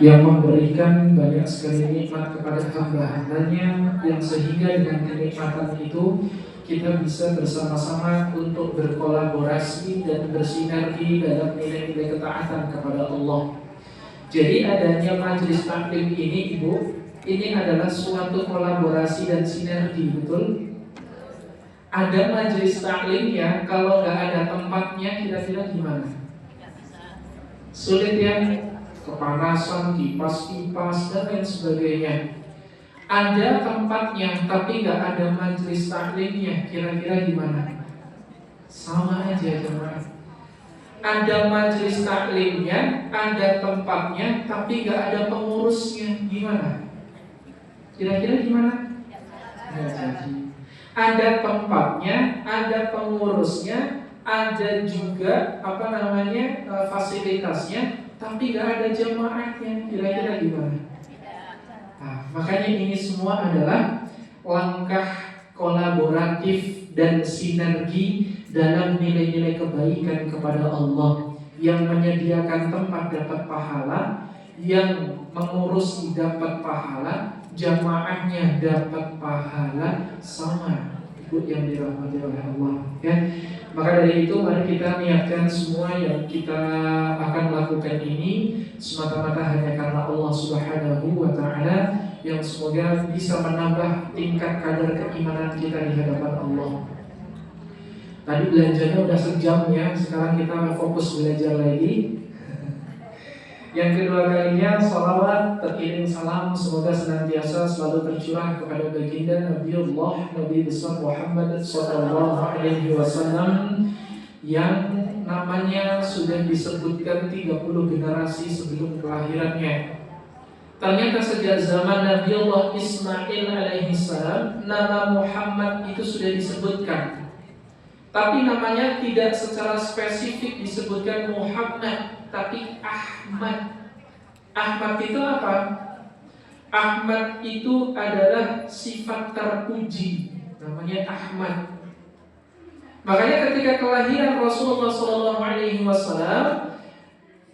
yang memberikan banyak sekali nikmat kepada hamba-hambanya, yang sehingga dengan kenikmatan itu kita bisa bersama-sama untuk berkolaborasi dan bersinergi dalam nilai-nilai ketaatan kepada Allah. Jadi adanya majelis taklim ini, Ibu, ini adalah suatu kolaborasi dan sinergi, betul? Ada majelis taklim ya, kalau nggak ada tempatnya kira-kira gimana? Sulit ya, kepanasan, kipas-kipas dan lain sebagainya. Ada tempatnya tapi nggak ada majelis taklimnya, kira-kira gimana? Sama aja teman. Ada majelis taklimnya, ada tempatnya tapi nggak ada pengurusnya, gimana? Kira-kira gimana? Nggak jadi. Ada tempatnya, ada pengurusnya, ada juga fasilitasnya, tapi nggak ada jamaahnya, kira-kira gimana? Nah, makanya ini semua adalah langkah kolaboratif dan sinergi dalam nilai-nilai kebaikan kepada Allah. Yang menyediakan tempat dapat pahala, yang mengurusi dapat pahala, jamaahnya dapat pahala, sama Ibu yang dirahmati oleh Allah ya. Maka dari itu mari kita niatkan semua yang kita akan lakukan ini semata-mata hanya karena Allah Subhanahu wa ta'ala, yang semoga bisa menambah tingkat kadar keimanan kita di hadapan Allah. Tadi belajarnya udah sejam ya, sekarang kita fokus belajar lagi. Yang kedua kalinya, salawat teriring salam semoga senantiasa selalu tercurah kepada baginda Nabiullah Nabi besar Muhammad sallallahu alaihi wasallam, yang namanya sudah disebutkan 30 generasi sebelum kelahirannya. Ternyata sejak zaman Nabiullah Ismail alaihi salam, nama Muhammad itu sudah disebutkan. Tapi namanya tidak secara spesifik disebutkan Muhammad, tapi Ahmad. Ahmad itu apa? Ahmad itu adalah sifat terpuji, namanya Ahmad. Makanya ketika kelahiran Rasulullah SAW,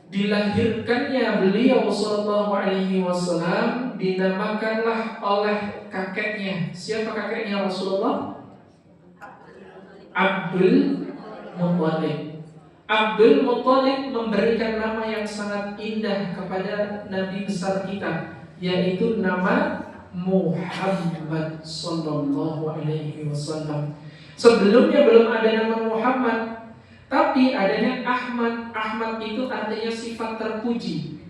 dilahirkannya beliau SAW, dinamakanlah oleh kakeknya. Siapa kakeknya Rasulullah? Abdul Muttalib. Abdul Muttalib memberikan nama yang sangat indah kepada Nabi besar kita, yaitu nama Muhammad sallallahu alaihi wasallam. Sebelumnya belum ada nama Muhammad, tapi adanya Ahmad. Ahmad itu artinya sifat terpuji.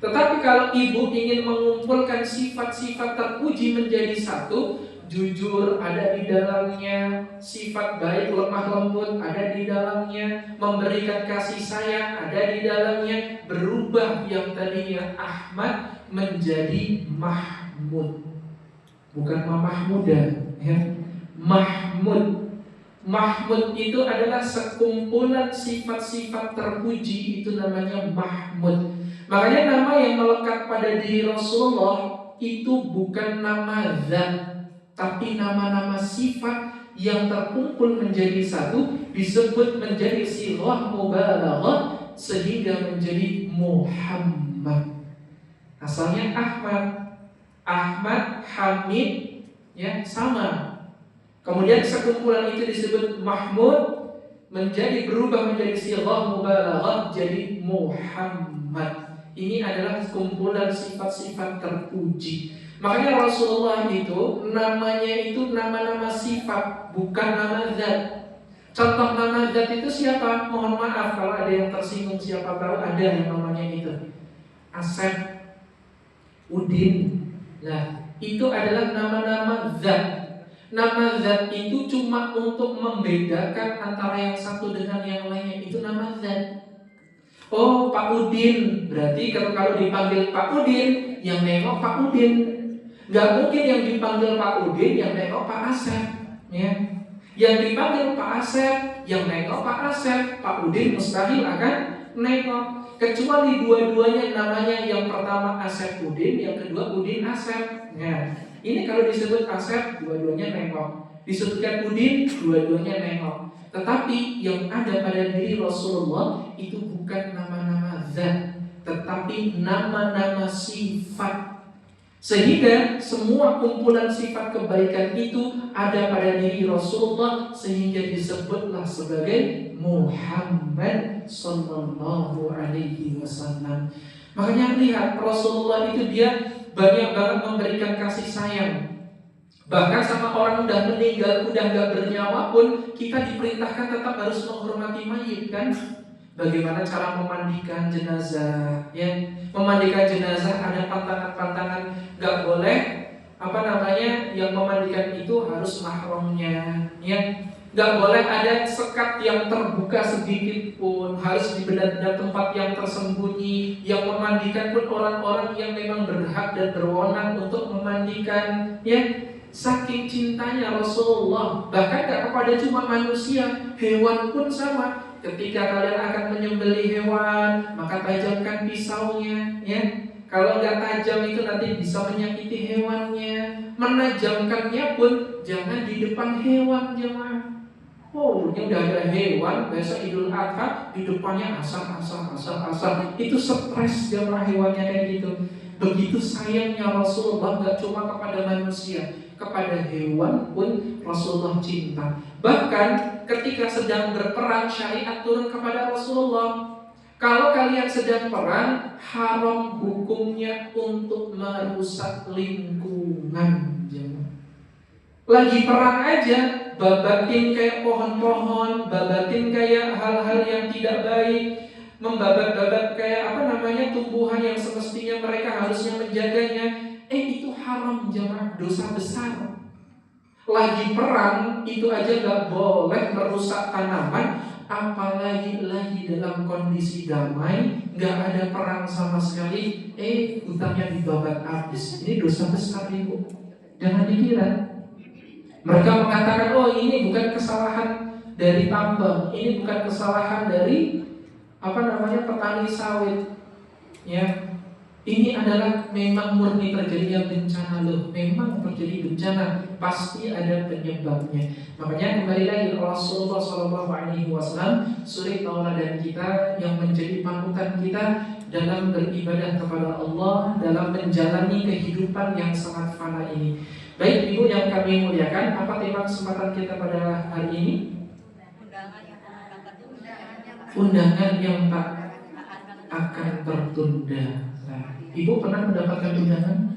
Tetapi kalau ibu ingin mengumpulkan sifat-sifat terpuji menjadi satu, jujur ada di dalamnya, sifat baik lemah lembut ada di dalamnya, memberikan kasih sayang ada di dalamnya, berubah yang tadinya Ahmad menjadi Mahmud, bukan Mahmuda ya. Mahmud. Mahmud itu adalah sekumpulan sifat-sifat terpuji, itu namanya Mahmud. Makanya nama yang melekat pada diri Rasulullah itu bukan nama zat, tapi nama-nama sifat yang terkumpul menjadi satu, disebut menjadi sighah mubalaghah sehingga menjadi Muhammad. Asalnya Ahmad, Hamid ya sama. Kemudian sekumpulan itu disebut Mahmud, berubah menjadi sighah mubalaghah jadi Muhammad. Ini adalah kumpulan sifat-sifat terpuji. Makanya Rasulullah itu namanya itu nama-nama sifat, bukan nama zat. Contoh nama zat itu siapa? Mohon maaf kalau ada yang tersinggung, siapa tahu ada yang namanya itu Asep, Udin. Nah, itu adalah nama-nama zat. Nama zat itu cuma untuk membedakan antara yang satu dengan yang lainnya, itu nama zat. Oh, Pak Udin, berarti kalau dipanggil Pak Udin, yang nengok Pak Udin. Gak mungkin yang dipanggil Pak Udin yang nengok Pak Asep ya. Yang dipanggil Pak Asep yang nengok Pak Asep, Pak Udin mustahil akan nengok. Kecuali dua-duanya namanya, yang pertama Asep Udin, yang kedua Udin Asep ya. Ini kalau disebut Asep, dua-duanya nengok. Disebutkan Udin, dua-duanya nengok. Tetapi yang ada pada diri Rasulullah itu bukan nama-nama zat, tetapi nama-nama sifat. Sehingga semua kumpulan sifat kebaikan itu ada pada diri Rasulullah, sehingga disebutlah sebagai Muhammad sallallahu alaihi wasallam. Makanya lihat Rasulullah itu dia banyak banget memberikan kasih sayang. Bahkan sama orang udah meninggal, udah gak bernyawa pun kita diperintahkan tetap harus menghormati mayit kan. Bagaimana cara memandikan jenazah, ya? Memandikan jenazah ada pantangan-pantangan, nggak boleh yang memandikan itu harus mahramnya, ya. Nggak boleh ada sekat yang terbuka sedikit pun, harus di benda-benda tempat yang tersembunyi. Yang memandikan pun orang-orang yang memang berhak dan berwenang untuk memandikan, ya. Saking cintanya Rasulullah, bahkan gak kepada cuma manusia, hewan pun sama. Ketika kalian akan menyembelih hewan, maka tajamkan pisaunya, ya. Kalau nggak tajam itu nanti bisa menyakiti hewannya. Menajamkannya pun jangan di depan hewan, jemaah. Oh, ini udah ada hewan, besok Idul Adha di depannya asal. Itu stres jemaah hewannya kayak gitu. Begitu sayangnya Rasulullah nggak cuma kepada manusia, kepada hewan pun Rasulullah cinta. Bahkan ketika sedang berperang, syariat turun kepada Rasulullah. Kalau kalian sedang perang, haram hukumnya untuk merusak lingkungan. Lagi perang aja, babatin kayak pohon-pohon, babatin kayak hal-hal yang tidak baik, membabat-babat kayak tumbuhan yang semestinya mereka harusnya menjaganya. Itu haram jemaah, dosa besar. Lagi perang itu aja gak boleh merusak tanaman, apalagi lagi dalam kondisi damai, gak ada perang sama sekali, hutannya dibabat habis. Ini dosa besar ibu, jangan dikira. Mereka mengatakan, oh ini bukan kesalahan dari tambang, ini bukan kesalahan dari petani sawit, ya. Ini adalah memang murni terjadinya bencana loh. Memang terjadi bencana, pasti ada penyebabnya. Makanya kembali lagi Rasulullah SAW suri tauladan kita yang menjadi panutan kita dalam beribadah kepada Allah, dalam menjalani kehidupan yang sangat fana ini. Baik ibu yang kami muliakan, apa tema kesempatan kita pada hari ini? Undangan yang tak akan tertunda. Ibu pernah mendapatkan undangan?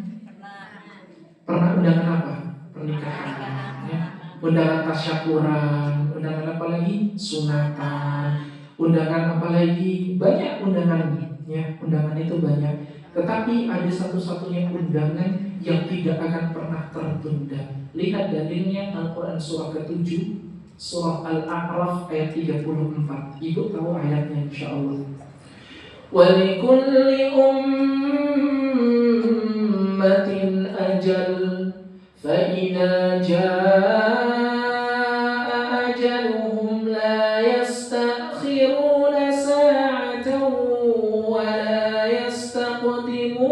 Pernah undangan apa? Pernikahan, ya. Undangan tasyakuran, undangan apa lagi? Sunatan, undangan apa lagi? Banyak undangan, ya. Undangan itu banyak. Tetapi ada satu-satunya undangan yang tidak akan pernah tertunda. Lihat dalilnya Al-Quran surah ke-7, surah Al-A'raf ayat 34. Ibu tahu ayatnya insyaallah. وَلِكُلِّ أُمَّةٍ أَجَلٌ فَإِذَا جَاءَ أَجَلُهُمْ لَا يَسْتَأْخِرُونَ سَاعَةً وَلَا يَسْتَقْدِمُونَ.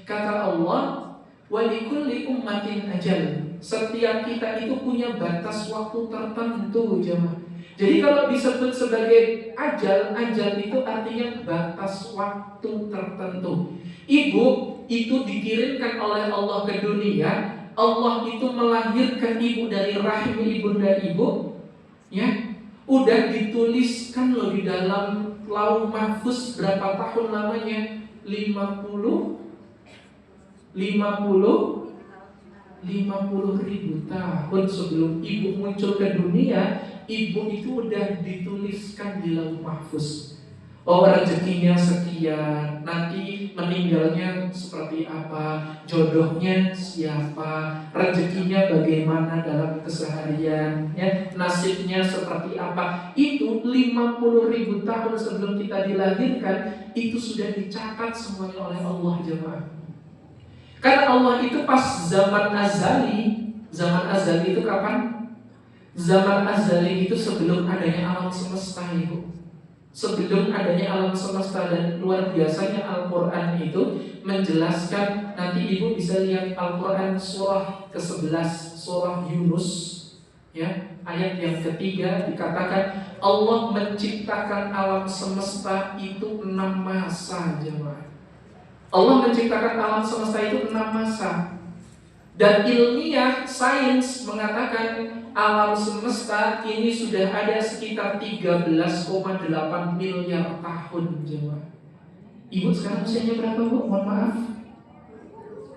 Kata Allah, وَلِكُلِّ أُمَّةٍ أَجَلٌ. Setiap kita itu punya batas waktu tertentu, jemaah. Jadi kalau disebut sebagai ajal itu artinya batas waktu tertentu. Ibu itu dikirimkan oleh Allah ke dunia. Allah itu melahirkan ibu dari rahim ibunda ibu, ya. Udah dituliskan loh di dalam lauh mahfuz berapa tahun lamanya? 50.000 tahun sebelum ibu muncul ke dunia, ibu itu udah dituliskan di lauh mahfuz. Oh, rezekinya sekian, nanti meninggalnya seperti apa, jodohnya siapa, rezekinya bagaimana dalam keseharian, ya, nasibnya seperti apa. Itu 50.000 tahun sebelum kita dilahirkan, itu sudah dicatat semuanya oleh Allah, jemaah. Karena Allah itu pas zaman azali itu kapan? Zaman azali itu sebelum adanya alam semesta, ibu. Sebelum adanya alam semesta, dan luar biasanya Al-Quran itu menjelaskan. Nanti ibu bisa lihat Al-Quran surah ke-11, surah Yunus, Ya, ayat yang ketiga dikatakan Allah menciptakan alam semesta itu 6 masa, jemaah. Allah menciptakan alam semesta itu 6 masa. Dan ilmiah sains mengatakan alam semesta ini sudah ada sekitar 13,8 miliar tahun, jemaah. Ibu sekarang usianya berapa, Bu? Mohon maaf.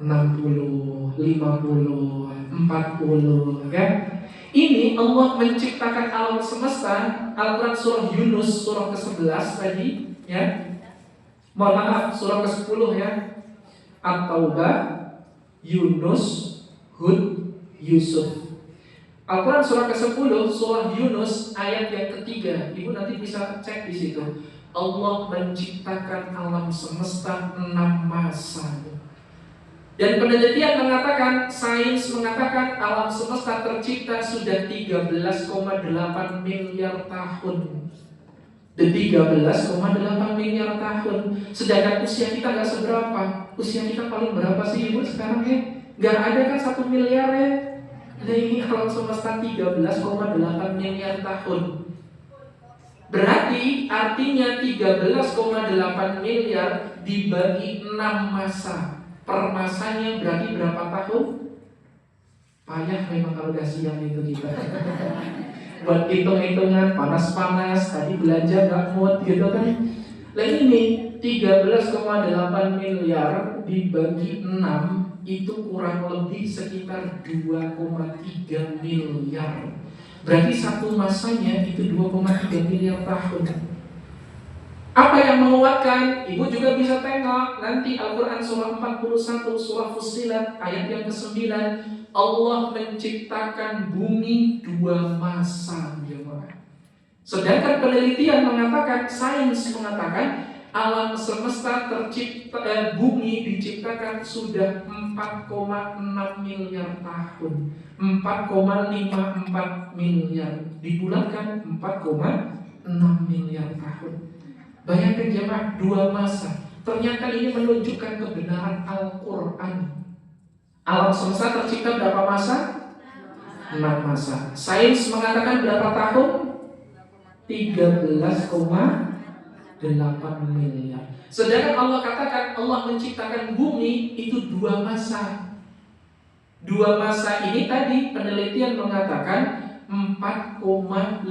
60, 50, 40, kan? Ini Allah menciptakan alam semesta. Al-Quran surah Yunus surah ke-11 tadi, ya. Mohon maaf, surah ke-10 ya. At-Taubah, Yunus, Hud, Yusuf. Al-Quran surah ke-10, surah Yunus ayat yang ketiga. Ibu nanti bisa cek di situ. Allah menciptakan alam semesta 6 masa. Dan penelitian mengatakan, sains mengatakan alam semesta tercipta sudah 13,8 miliar tahun. Dan 13,8 miliar tahun. Sedangkan usia kita gak seberapa. Usia kita paling berapa sih, Ibu, sekarang ya? Gak ada kan 1 miliar ya? Nah ini alam semesta 13,8 miliar tahun. Berarti artinya 13,8 miliar dibagi 6 masa. Per masanya berarti berapa tahun? Payah memang kalau udah siang itu kita. Buat hitung-hitungan panas-panas, tadi belanja gak mood gitu kan. Nah ini 13,8 miliar dibagi 6 itu kurang lebih sekitar 2,3 miliar. Berarti satu masanya itu 2,3 miliar tahun. Apa yang menguatkan? Ibu juga bisa tengok nanti Al-Quran surah 41 surah Fussilat ayat yang ke-9. Allah menciptakan bumi 2 masa, jemaah. Sedangkan penelitian mengatakan, sains mengatakan alam semesta tercipta, bumi diciptakan sudah 4,6 miliar tahun. 4,54 miliar dibulatkan 4,6 miliar tahun. Bayangkan jemaah, 2 masa. Ternyata ini menunjukkan kebenaran Al-Quran. Alam semesta tercipta berapa masa? 6 masa. Sains mengatakan berapa tahun? 13,8 miliar. Sedangkan Allah katakan Allah menciptakan bumi itu 2 masa. 2 masa ini tadi penelitian mengatakan 4,56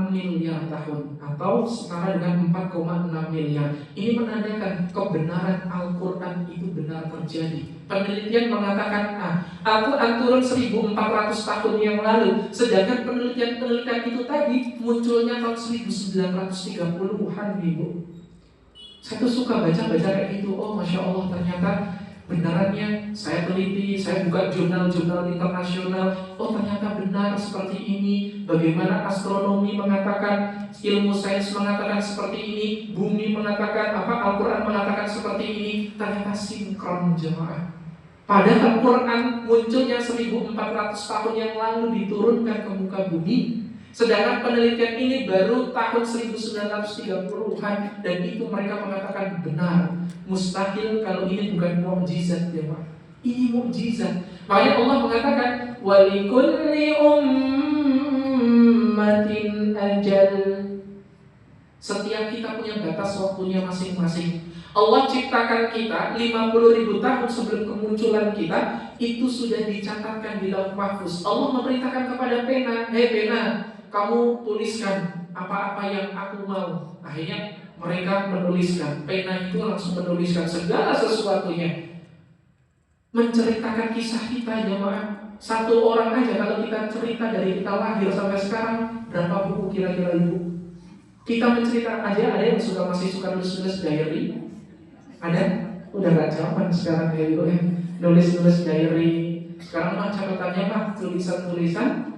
miliar tahun atau setara dengan 4,6 miliar. Ini menandakan kebenaran Al-Quran itu benar terjadi. Penelitian mengatakan Al-Quran turun 1400 tahun yang lalu. Sedangkan penelitian itu tadi munculnya tahun 1930-an, Ibu. Saya tuh suka baca-baca kayak gitu. Oh Masya Allah, ternyata benarannya saya teliti, saya buka jurnal-jurnal internasional. Oh ternyata benar seperti ini. Bagaimana astronomi mengatakan, ilmu sains mengatakan seperti ini, bumi mengatakan Al-Quran mengatakan seperti ini. Ternyata sinkron, jemaah. Padahal Al-Quran munculnya 1400 tahun yang lalu diturunkan ke muka bumi. Sedangkan penelitian ini baru tahun 1930-an. Dan itu mereka mengatakan benar. Mustahil kalau ini bukan mukjizat, ya Pak. Ini mukjizat. Makanya Allah mengatakan walikulli ummatin ajal. Setiap kita punya batas waktunya masing-masing. Allah ciptakan kita 50.000 tahun sebelum kemunculan kita. Itu sudah dicatatkan di Lauh Mahfuz. Allah memerintahkan kepada pena, pena, kamu tuliskan apa-apa yang aku mau. Akhirnya mereka menuliskan. Pena itu langsung menuliskan segala sesuatunya, menceritakan kisah kita, jemaah. Satu orang aja kalau kita cerita dari kita lahir sampai sekarang, berapa buku kira-kira Ibu? Kita menceritakan aja. Ada yang masih suka nulis-nulis diary? Ada? Udah gak zaman sekarang ya Ibu ya, nulis-nulis diary. Sekarang mah catatannya mah tulisan-tulisan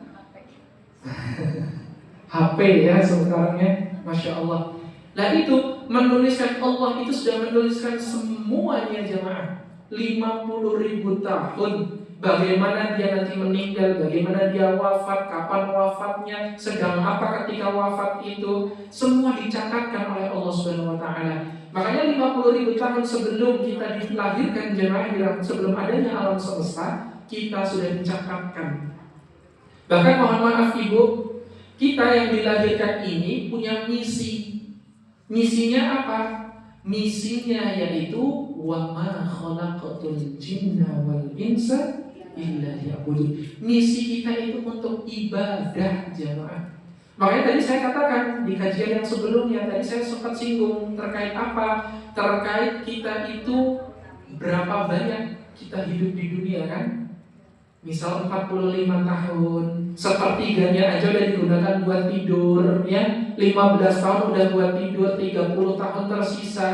HP ya sekarangnya, Masya Allah. Nah itu menuliskan, Allah itu sudah menuliskan semuanya, jemaah. 50.000 tahun. Bagaimana dia nanti meninggal, bagaimana dia wafat, kapan wafatnya, sedang apa ketika wafat itu, semua dicatatkan oleh Allah Subhanahu wa taala. Makanya 50.000 tahun sebelum kita dilahirkan, jemaah, sebelum adanya alam semesta, kita sudah dicatatkan. Bahkan mohon maaf ibu, kita yang dilahirkan ini punya misi. Misinya apa? Misinya yaitu wa ma khalaqatul jinna wal insa illa liya'budun. Misi kita itu untuk ibadah, jamaah. Makanya tadi saya katakan di kajian yang sebelumnya, tadi saya sempat singgung terkait apa? Terkait kita itu berapa banyak kita hidup di dunia kan? Misal 45 tahun, sepertiganya aja udah digunakan buat tidur, ya. 15 tahun udah buat tidur, 30 tahun tersisa.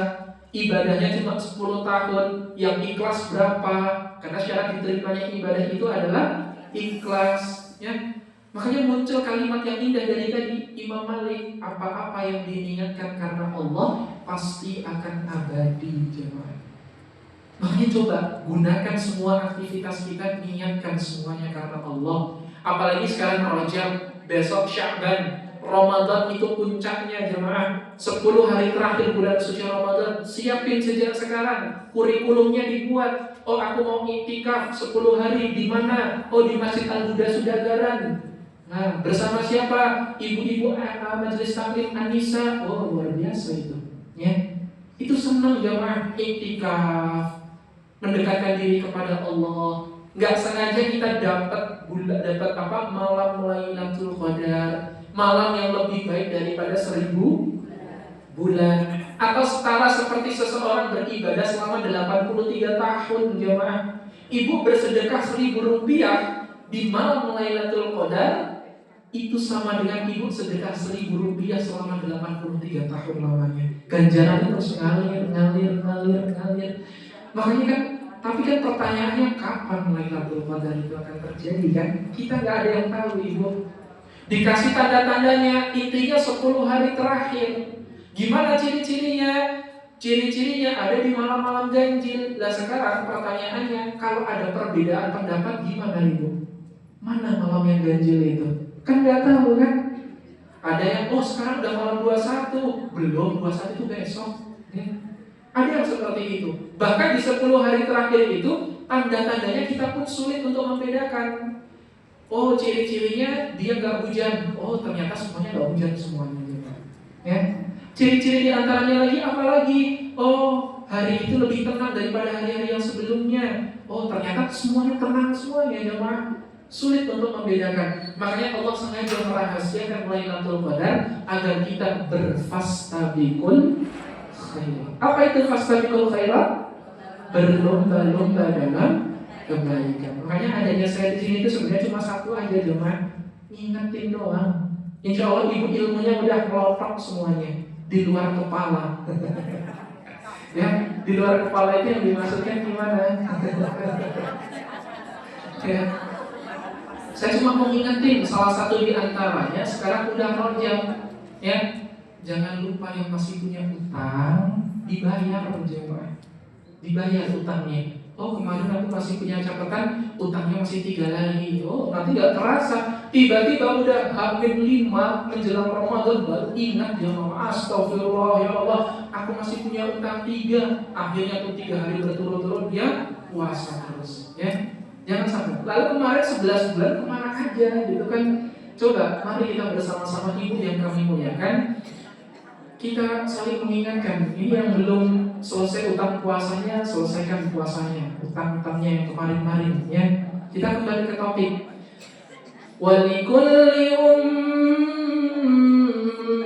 Ibadahnya cuma 10 tahun. Yang ikhlas berapa? Karena syarat diterimanya ibadah itu adalah ikhlas, ya. Makanya muncul kalimat yang indah dari tadi Imam Malik, apa-apa yang diniatkan karena Allah pasti akan abadi, jemaah. Makanya coba gunakan semua aktivitas kita, niatkan semuanya karena Allah. Apalagi sekarang Rajab, besok Sya'ban, Ramadan itu puncaknya, jemaah. 10 hari terakhir bulan suci Ramadan, siapin sejak sekarang. Kurikulumnya dibuat. Oh, aku mau iktikaf 10 hari di mana? Oh, di Masjid Al-Huda Sudagaran. Nah, bersama siapa? Ibu-ibu Majelis Taklim Anissa. Oh, luar biasa itu. Ya. Itu senang, jemaah, iktikaf, mendekatkan diri kepada Allah. Nggak sengaja kita dapat malam Lailatul Qadar, malam yang lebih baik daripada 1000 bulan, atau setara seperti seseorang beribadah selama 83 tahun, jemaah. Ibu bersedekah 1000 rupiah di malam Lailatul Qadar, itu sama dengan ibu sedekah 1000 rupiah selama 83 tahun lamanya. Ganjaran terus ngalir. Makanya kan, tapi kan pertanyaannya kapan Lailatul Qadar itu akan terjadi kan? Kita nggak ada yang tahu, ibu. Dikasih tanda-tandanya, intinya 10 hari terakhir. Gimana ciri-cirinya? Ciri-cirinya ada di malam-malam ganjil. Nah sekarang pertanyaannya, kalau ada perbedaan pendapat gimana, ibu? Mana malam yang ganjil itu? Kan nggak tahu kan? Ada yang sekarang udah malam 21, belum 21 itu besok. Ada yang seperti itu. Bahkan di 10 hari terakhir itu tanda-tandanya kita pun sulit untuk membedakan. Oh, ciri-cirinya dia nggak hujan. Oh, ternyata semuanya nggak hujan semuanya. Ya. Ciri-ciri di antaranya lagi apa lagi? Oh, hari itu lebih tenang daripada hari-hari yang sebelumnya. Oh, ternyata semuanya tenang semuanya, jemaah. Sulit untuk membedakan. Makanya Allah sengaja merahasiakan Lailatul Qadar agar kita berfastabiqul khairat. Apa itu fastabiqul khairat? Berlomba-lomba dalam kebaikan. Makanya adanya saya di sini itu sebenarnya cuma satu aja, jemaah. Ingetin doang. Insya Allah ibu ilmunya udah kelotok semuanya di luar kepala. Ya, di luar kepala itu yang dimaksudkan gimana? Ya. Saya cuma mau ngingetin salah satu di antaranya sekarang udah Rajab, ya. Jangan lupa yang masih punya utang dibayar, jemaah. Dibayar utangnya. Oh, kemarin aku masih punya catatan utangnya masih 3 lagi. Oh, nanti gak terasa tiba-tiba udah hampir 5 menjelang Ramadan baru ingat, jemaah, astagfirullah ya Allah, aku masih punya utang 3. Akhirnya tuh 3 hari berturut-turut dia puasa terus, ya. Jangan sampai. Lalu kemarin 11 bulan kemana aja gitu kan? Coba, mari kita bersama-sama ibu yang kami muliakan, kita saling mengingatkan. Ini yang belum selesai utang puasanya, selesaikan puasanya. Utang-utangnya yang kemarin-kemarin, ya. Kita kembali ke topik. Walikulli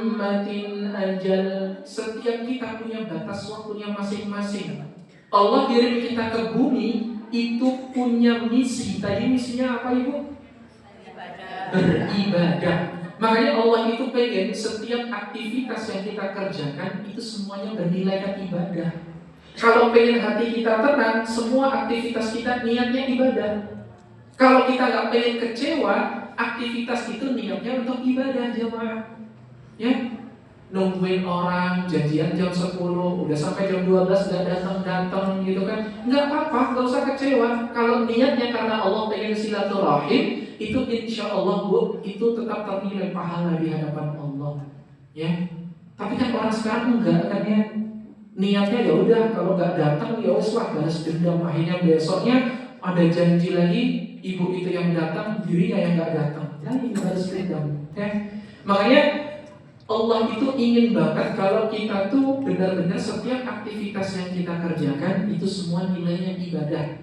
ummatin ajal. Setiap kita punya batas waktunya masing-masing. Allah kirim kita ke bumi itu punya misi. Tadi misinya apa, ibu? Beribadah. Makanya Allah itu pengen setiap aktivitas yang kita kerjakan itu semuanya bernilai ibadah. Kalau pengen hati kita tenang, semua aktivitas kita niatnya ibadah. Kalau kita nggak pengen kecewa, aktivitas itu niatnya untuk ibadah, jemaah. Ya, nungguin orang janjian jam 10 udah sampai jam 12 nggak datang gitu kan, nggak apa-apa, nggak usah kecewa. Kalau niatnya karena Allah pengen silaturahim, itu insya Allah bu, itu tetap ternilai pahala di hadapan Allah, ya. Tapi kan orang sekarang enggak kan, ya. Niatnya ya udah, kalau nggak datang ya wes lah, balas dendam. Akhirnya besoknya ada janji lagi, ibu itu yang datang, dirinya yang nggak datang. ini balas dendam. Makanya Allah itu ingin banget kalau kita tuh benar-benar setiap aktivitas yang kita kerjakan itu semua nilainya ibadah.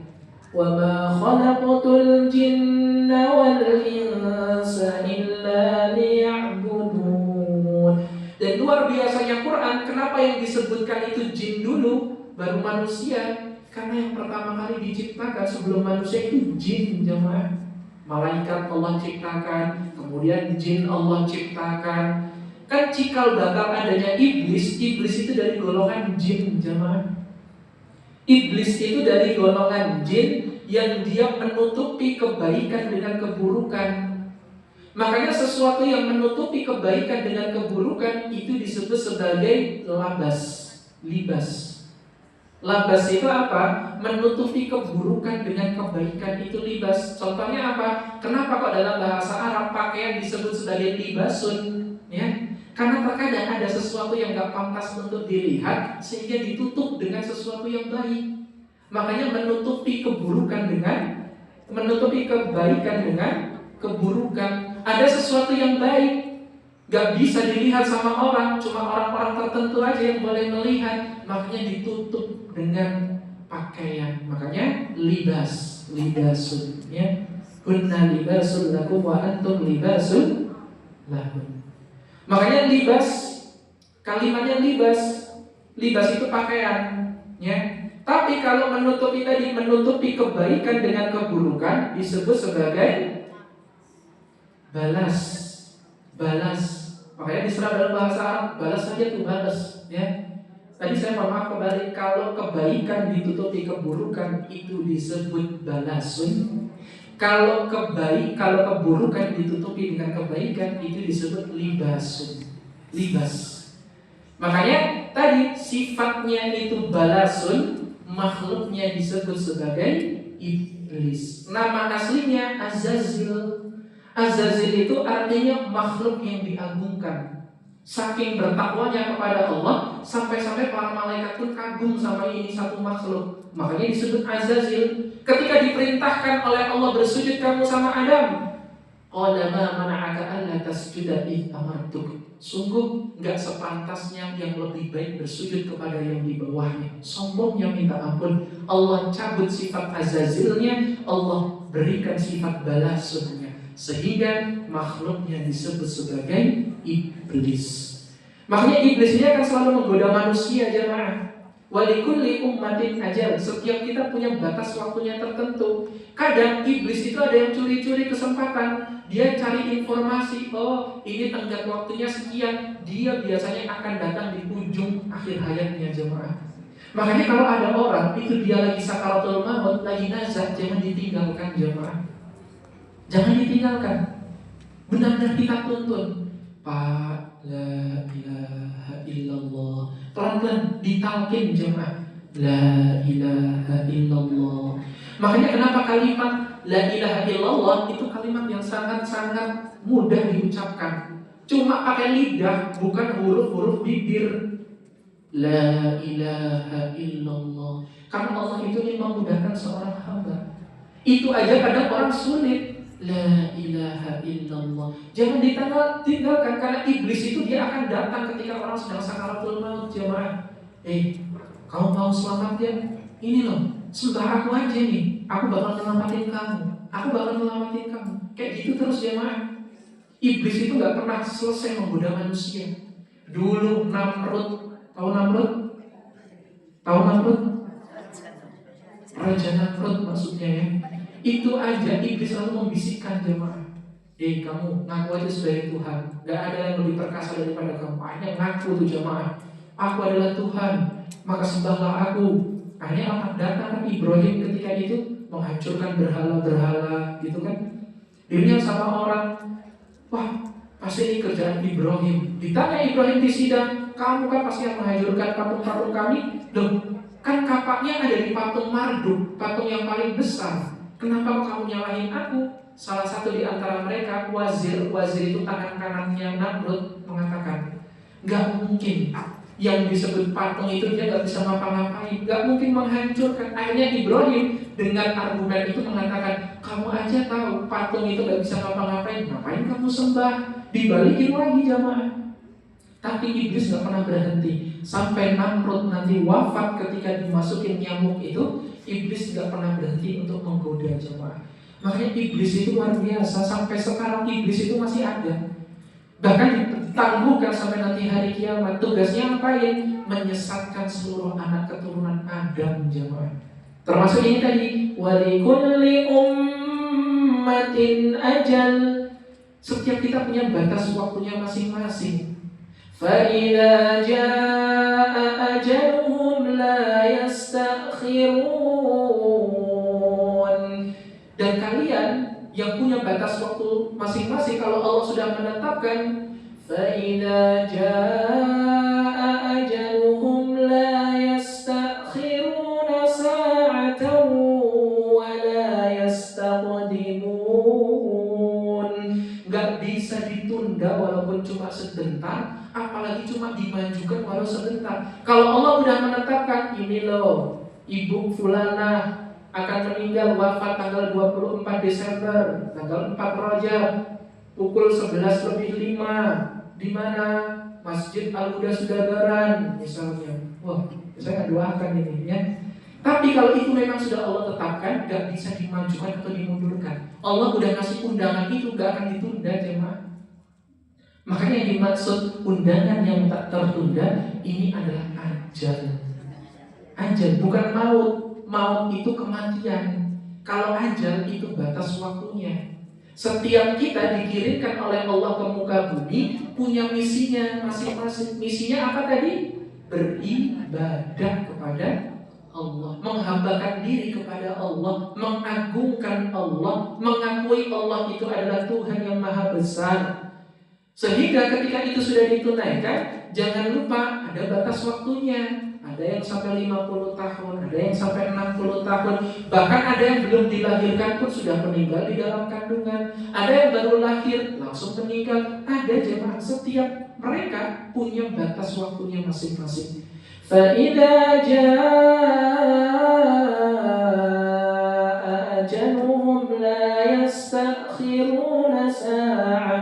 Wa ma khalaqatul jinna wal insa illa liya'budun. Dan luar biasanya Quran, kenapa yang disebutkan itu jin dulu baru manusia? Karena yang pertama kali diciptakan sebelum manusia itu jin, jemaah. Malaikat Allah ciptakan, kemudian jin Allah ciptakan. Kan cikal bakal adanya iblis itu dari golongan jin, jemaah. Iblis itu dari golongan jin yang dia menutupi kebaikan dengan keburukan. Makanya sesuatu yang menutupi kebaikan dengan keburukan itu disebut sebagai libas. Labas itu apa? Menutupi keburukan dengan kebaikan, itu libas. Contohnya apa? Kenapa kok dalam bahasa Arab pakaian disebut sebagai libasun? Ya, karena terkadang ada sesuatu yang gak pantas untuk dilihat sehingga ditutup dengan sesuatu yang baik. Makanya menutupi keburukan dengan menutupi kebaikan dengan keburukan. Ada sesuatu yang baik gak bisa dilihat sama orang, cuma orang-orang tertentu aja yang boleh melihat, makanya ditutup dengan pakaian. Makanya libasun, ya. Kunna libasun lakum wa antum libasun lahum. Makanya libas, kalimatnya libas itu pakaian, ya. Tapi kalau menutupi kebaikan dengan keburukan disebut sebagai balas. Makanya diserah dalam bahasa Arab, balas saja tuh balas, ya. Tadi saya maaf kembali, kalau kebaikan ditutupi keburukan itu disebut balasun. Kalau keburukan ditutupi dengan kebaikan itu disebut libasun. Libas. Makanya tadi sifatnya itu balasun, makhluknya disebut sebagai iblis. Nama aslinya Azazil. Azazil itu artinya makhluk yang diagungkan. Saking bertakwanya kepada Allah, sampai-sampai para malaikat pun kagum sama ini satu makhluk. Makanya disebut Azazil. Ketika diperintahkan oleh Allah bersujud kamu sama Adam, qala ma mana'aka alla tasjuda id amartuk. Sungguh enggak sepantasnya yang lebih baik bersujud kepada yang di bawahnya. Sombongnya minta ampun. Allah cabut sifat Azazilnya, Allah berikan sifat balasunnya, sehingga makhluknya disebut sebagai iblis. Makanya iblis ini akan selalu menggoda manusia, jemaah. Walikulli ummatin ajal. Setiap kita punya batas waktunya tertentu. Kadang iblis itu ada yang curi-curi kesempatan. Dia cari informasi, oh ini tenggat waktunya sekian. Dia biasanya akan datang di ujung akhir hayatnya, jemaah. Makanya kalau ada orang itu dia lagi sakaratul maut, lagi nazar, jangan ditinggalkan, jemaah. Jangan ditinggalkan. Benar-benar kita tuntun, Pak, la ilaha illallah. Pelan-pelan ditalkin, jemaah. La ilaha illallah. Makanya kenapa kalimat la ilaha illallah itu kalimat yang sangat-sangat mudah diucapkan. Cuma pakai lidah, bukan huruf-huruf bibir. La ilaha illallah. Karena Allah itu ingin memudahkan seorang hamba. Itu aja kadang orang sulit. La ilaha illallah. Jangan ditinggalkan, karena iblis itu dia akan datang ketika orang sedang sakaratul maut, jemaah. Kamu mau selamat ya? Ini loh, sembah aku aja nih. Aku bakal nyelamatin kamu. Kayak gitu terus, jemaah. Iblis itu gak pernah selesai menggoda manusia. Dulu Namrud, tahu Namrud? Raja Namrud maksudnya, ya. Itu aja iblis selalu membisikkan, jemaah. Kamu ngaku aja sebagai Tuhan. Gak ada yang lebih perkasa daripada kamu. Akhirnya ngaku tuh, jemaah. Aku adalah Tuhan, maka sembahlah aku. Akhirnya datang Ibrahim ketika itu menghancurkan berhala-berhala, gitu kan. Dilihat sama orang, wah pasti ini kerjaan Ibrahim. Ditanya Ibrahim di sidang, kamu kan pasti yang menghancurkan patung-patung kami. Loh, kan kapaknya ada di patung Marduk, patung yang paling besar. Kenapa kamu nyalahin aku? Salah satu di antara mereka, wazir itu tangan kanannya Namrud, mengatakan, gak mungkin Yang disebut patung itu dia nggak bisa ngapa-ngapain, nggak mungkin menghancurkan. Akhirnya Ibrahim dengan argumen itu mengatakan, kamu aja tahu patung itu nggak bisa ngapa-ngapain, ngapain kamu sembah? Dibalikin lagi jamaah. Tapi iblis nggak pernah berhenti sampai Namrud nanti wafat ketika dimasukin nyamuk itu. Iblis nggak pernah berhenti untuk menggoda jamaah. Makanya iblis itu luar biasa. Sampai sekarang iblis itu masih ada. Bahkan ditangguhkan sampai nanti hari kiamat. Tugasnya ngapain? Menyesatkan seluruh anak keturunan Adam jamaah. Termasuk ini tadi, walikulli ummatin ajal. Setiap kita punya batas waktunya masing-masing. فَإِذَا جَاءَ أَجَلُهُمْ لَا يَسْتَأْخِرُونَ. Dan kalian yang punya batas waktu masing-masing, kalau Allah sudah menetapkan, فَإِذَا جَاءَ أَجَلُهُمْ لَا يَسْتَأْخِرُونَ سَاعَةً وَلَا يَسْتَقْدِمُونَ. Gak bisa ditunda walaupun cuma sebentar, apalagi cuma dimajukan walau sebentar. Kalau Allah udah menetapkan, ini loh, ibu fulana akan meninggal wafat tanggal 24 Desember, tanggal 4 Rajab, pukul 11:05. Di mana? Masjid Al-Huda Sudabaran misalnya. Wah, saya doakan ini ya. Tapi kalau itu memang sudah Allah tetapkan, gak bisa dimajukan atau dimundurkan. Allah udah ngasih undangan itu, gak akan ditunda jemaah. Makanya yang dimaksud undangan yang tak tertunda ini adalah ajal. Ajal bukan maut. Maut itu kematian. Kalau ajal itu batas waktunya. Setiap kita dikirimkan oleh Allah ke muka bumi punya misinya masing-masing. Misinya apa tadi? Beribadah kepada Allah, menghambakan diri kepada Allah, mengagungkan Allah, mengakui Allah itu adalah Tuhan yang maha besar. Sehingga ketika itu sudah ditunaikan, jangan lupa ada batas waktunya. Ada yang sampai 50 tahun, ada yang sampai 60 tahun. Bahkan ada yang belum dilahirkan pun sudah meninggal di dalam kandungan. Ada yang baru lahir langsung meninggal. Ada jemaah, setiap mereka punya batas waktunya masing-masing. فَإِذَا جَاءَ أَجَلُهُمْ لَا يَسْتَأْخِرُونَ سَاعَةً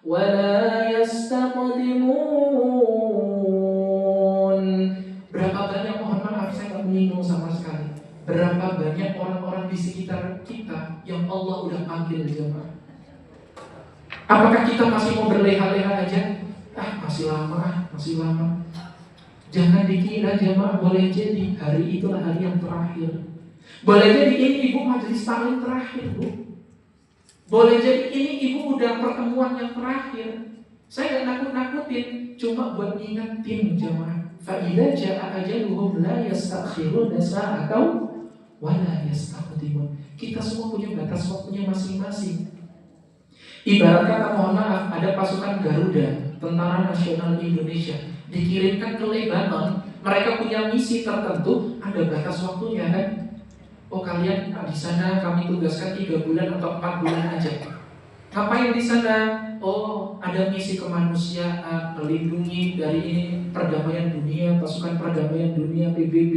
وَلَا يَسْتَقْدِمُونَ. Berapa banyak, mohon maaf saya nggak menyinggung sama sekali, berapa banyak orang-orang di sekitar kita yang Allah udah panggil jemaah. Apakah kita masih mau berleha-leha aja? Masih lama, masih lama. Jangan dikira jemaah boleh jadi hari itulah hari yang terakhir. Boleh jadi ini ibu majelis taklim terakhir, Bu. Boleh jadi ini ibu udah pertemuan yang terakhir. Saya gak nakut-nakutin, cuma buat ngingetin jemaah. Fa'idza jaa'a ajaluhum la yastakhiruna sa'atan wa la yastaqdimun. Kita semua punya batas waktunya masing-masing. Ibarat kata, mohon maaf, ada pasukan Garuda, Tentara Nasional Indonesia, dikirimkan ke Lebanon. Mereka punya misi tertentu, ada batas waktunya kan. Oh kalian di sana kami tugaskan 3 bulan atau 4 bulan aja. Ngapain di sana? Oh ada misi kemanusiaan, melindungi dari ini perdamaian dunia, pasukan perdamaian dunia PBB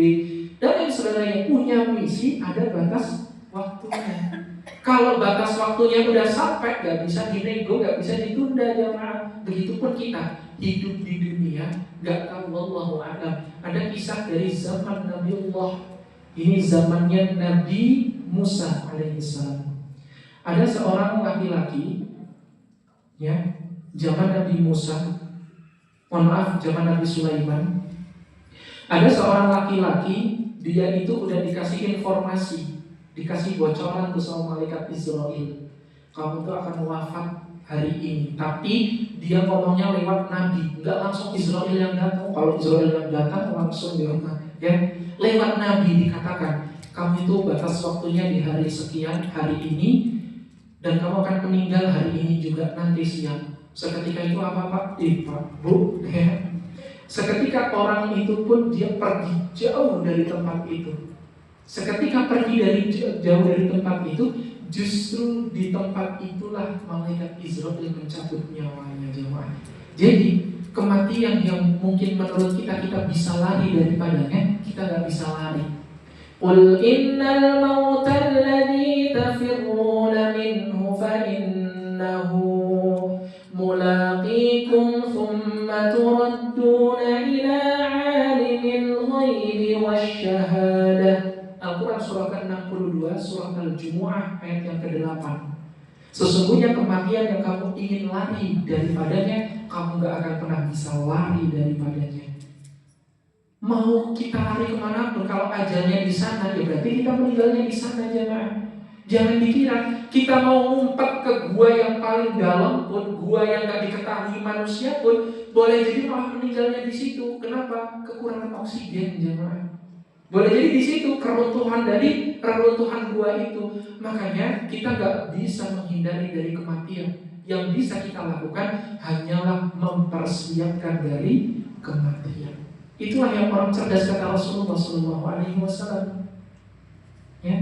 dan yang sebagainya. Punya misi, ada batas waktunya. Kalau batas waktunya udah sampai, gak bisa dinego, gak bisa ditunda jemaah. Begitupun kita hidup di dunia, gak tahu, wallahu a'lam. Ada kisah dari zaman Nabiullah. Ini zamannya Nabi Musa alaihissalam. Ada seorang laki-laki, ya, zaman Nabi Musa, mohon maaf, zaman Nabi Sulaiman. Ada seorang laki-laki, dia itu udah dikasih informasi, dikasih bocoran tuh sama malaikat Israel, kamu tuh akan wafat hari ini. Tapi dia ngomongnya lewat nabi, nggak langsung Israel yang datang. Kalau Israel yang datang langsung ya, lewat nabi dikatakan, kamu itu batas waktunya di hari sekian, hari ini, dan kamu akan meninggal hari ini juga nanti siang. Seketika itu apa Pak? Pak, Bu, ya. Seketika orang itu pun dia pergi jauh dari tempat itu. Seketika pergi dari jauh dari tempat itu, justru di tempat itulah malaikat Israel mencabut nyawanya jemaah. Jadi kematian yang mungkin menurut kita bisa lari daripadanya, kita nggak bisa lari. Qul innal mauta alladhi tafirruna minhu fa innahu mulaqikum thumma turadduna ila alimil ghaibi wasyahadah. Al-Quran surah ke-62, surah Al-Jumu'ah ayat yang ke-8. Sesungguhnya kematian yang kamu ingin lari daripadanya, kamu gak akan pernah bisa lari daripadanya. Mau kita lari kemana pun, kalau ajalnya di sana, ya berarti kita meninggalnya di sana, jemaah. Jangan dikira kita mau ngumpet ke gua yang paling dalam pun, gua yang gak diketahui manusia pun, boleh jadi malah meninggalnya di situ. Kenapa? Kekurangan oksigen, jemaah. Boleh jadi di situ keruntuhan dari reruntuhan gua itu. Makanya kita gak bisa menghindari dari kematian. Yang bisa kita lakukan hanyalah mempersiapkan dari kematian. Itulah yang orang cerdas kata Rasulullah SAW. Ya.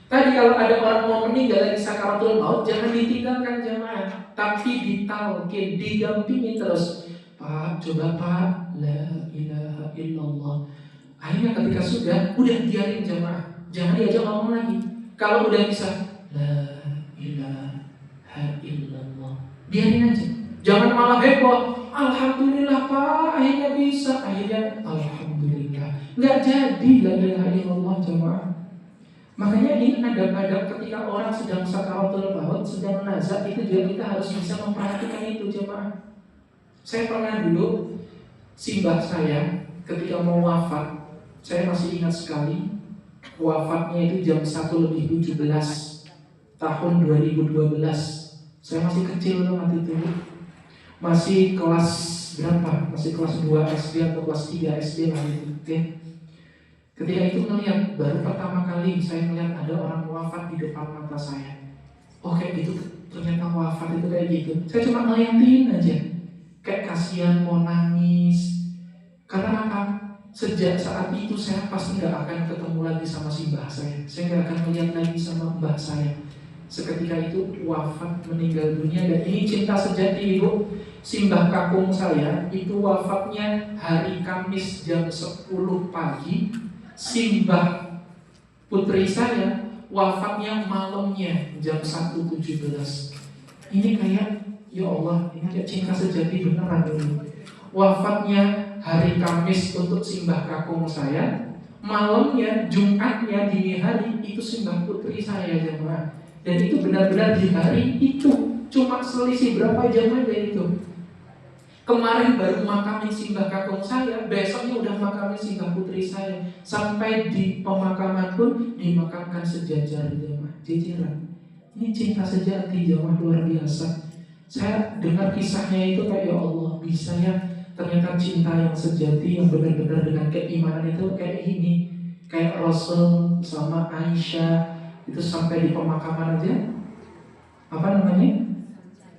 Tadi kalau ada orang mau meninggal dari sakaratul maut, jangan ditinggalkan jemaah, tapi ditalkin, didampingi terus. Pak, coba Pak, la ilaha illallah. Akhirnya ketika sudah biarin jemaah, jangan diajak ngomong lagi. Kalau udah bisa, la ilaha illallah, biarin aja. Jangan malah heboh. Alhamdulillah Pak, akhirnya bisa. Akhirnya alhamdulillah. Nggak jadi la ilaha illallah jemaah. Makanya ini adab-adab ketika orang sedang sakaratul maut, sedang nazar, itu juga kita harus bisa memperhatikan itu jemaah. Saya pernah dulu simbah saya ketika mau wafat. Saya masih ingat sekali, wafatnya itu jam 1:17 tahun 2012. Saya masih kecil waktu itu. Masih kelas berapa? Masih kelas 2 SD atau kelas 3 SD lah itu. Okay. Ketika itu melihat, baru pertama kali saya melihat ada orang wafat di depan mata saya. Oke, itu ternyata wafat itu kayak gitu. Saya cuma ngeliatin aja, kayak kasihan, mau nangis. Karena apa? Sejak saat itu saya pasti gak akan ketemu lagi sama si mbah saya. Saya gak akan melihat lagi sama mbah saya. Seketika itu wafat, meninggal dunia. Dan ini cinta sejati ibu. Si mbah kakung saya itu wafatnya hari Kamis jam 10 pagi. Si mbah putri saya wafatnya malamnya jam 1:17. Ini kayak, ya Allah, ini kayak cinta sejati beneran ini. Wafatnya hari Kamis untuk simbah kakung saya, malamnya Jumatnya dini hari itu simbah putri saya jemaah. Dan itu benar-benar di hari itu, cuma selisih berapa jam aja itu. Kemarin baru makamin simbah kakung saya, besoknya udah makamin simbah putri saya. Sampai di pemakaman pun dimakamkan sejajar jemaah, jejeran. Ini cinta sejati jemaah, luar biasa. Saya dengar kisahnya itu kayak, ya Allah, bisa ya ternyata cinta yang sejati, yang benar-benar dengan keimanan itu kayak ini. Kayak Rasul sama Aisyah itu sampai di pemakaman aja, apa namanya,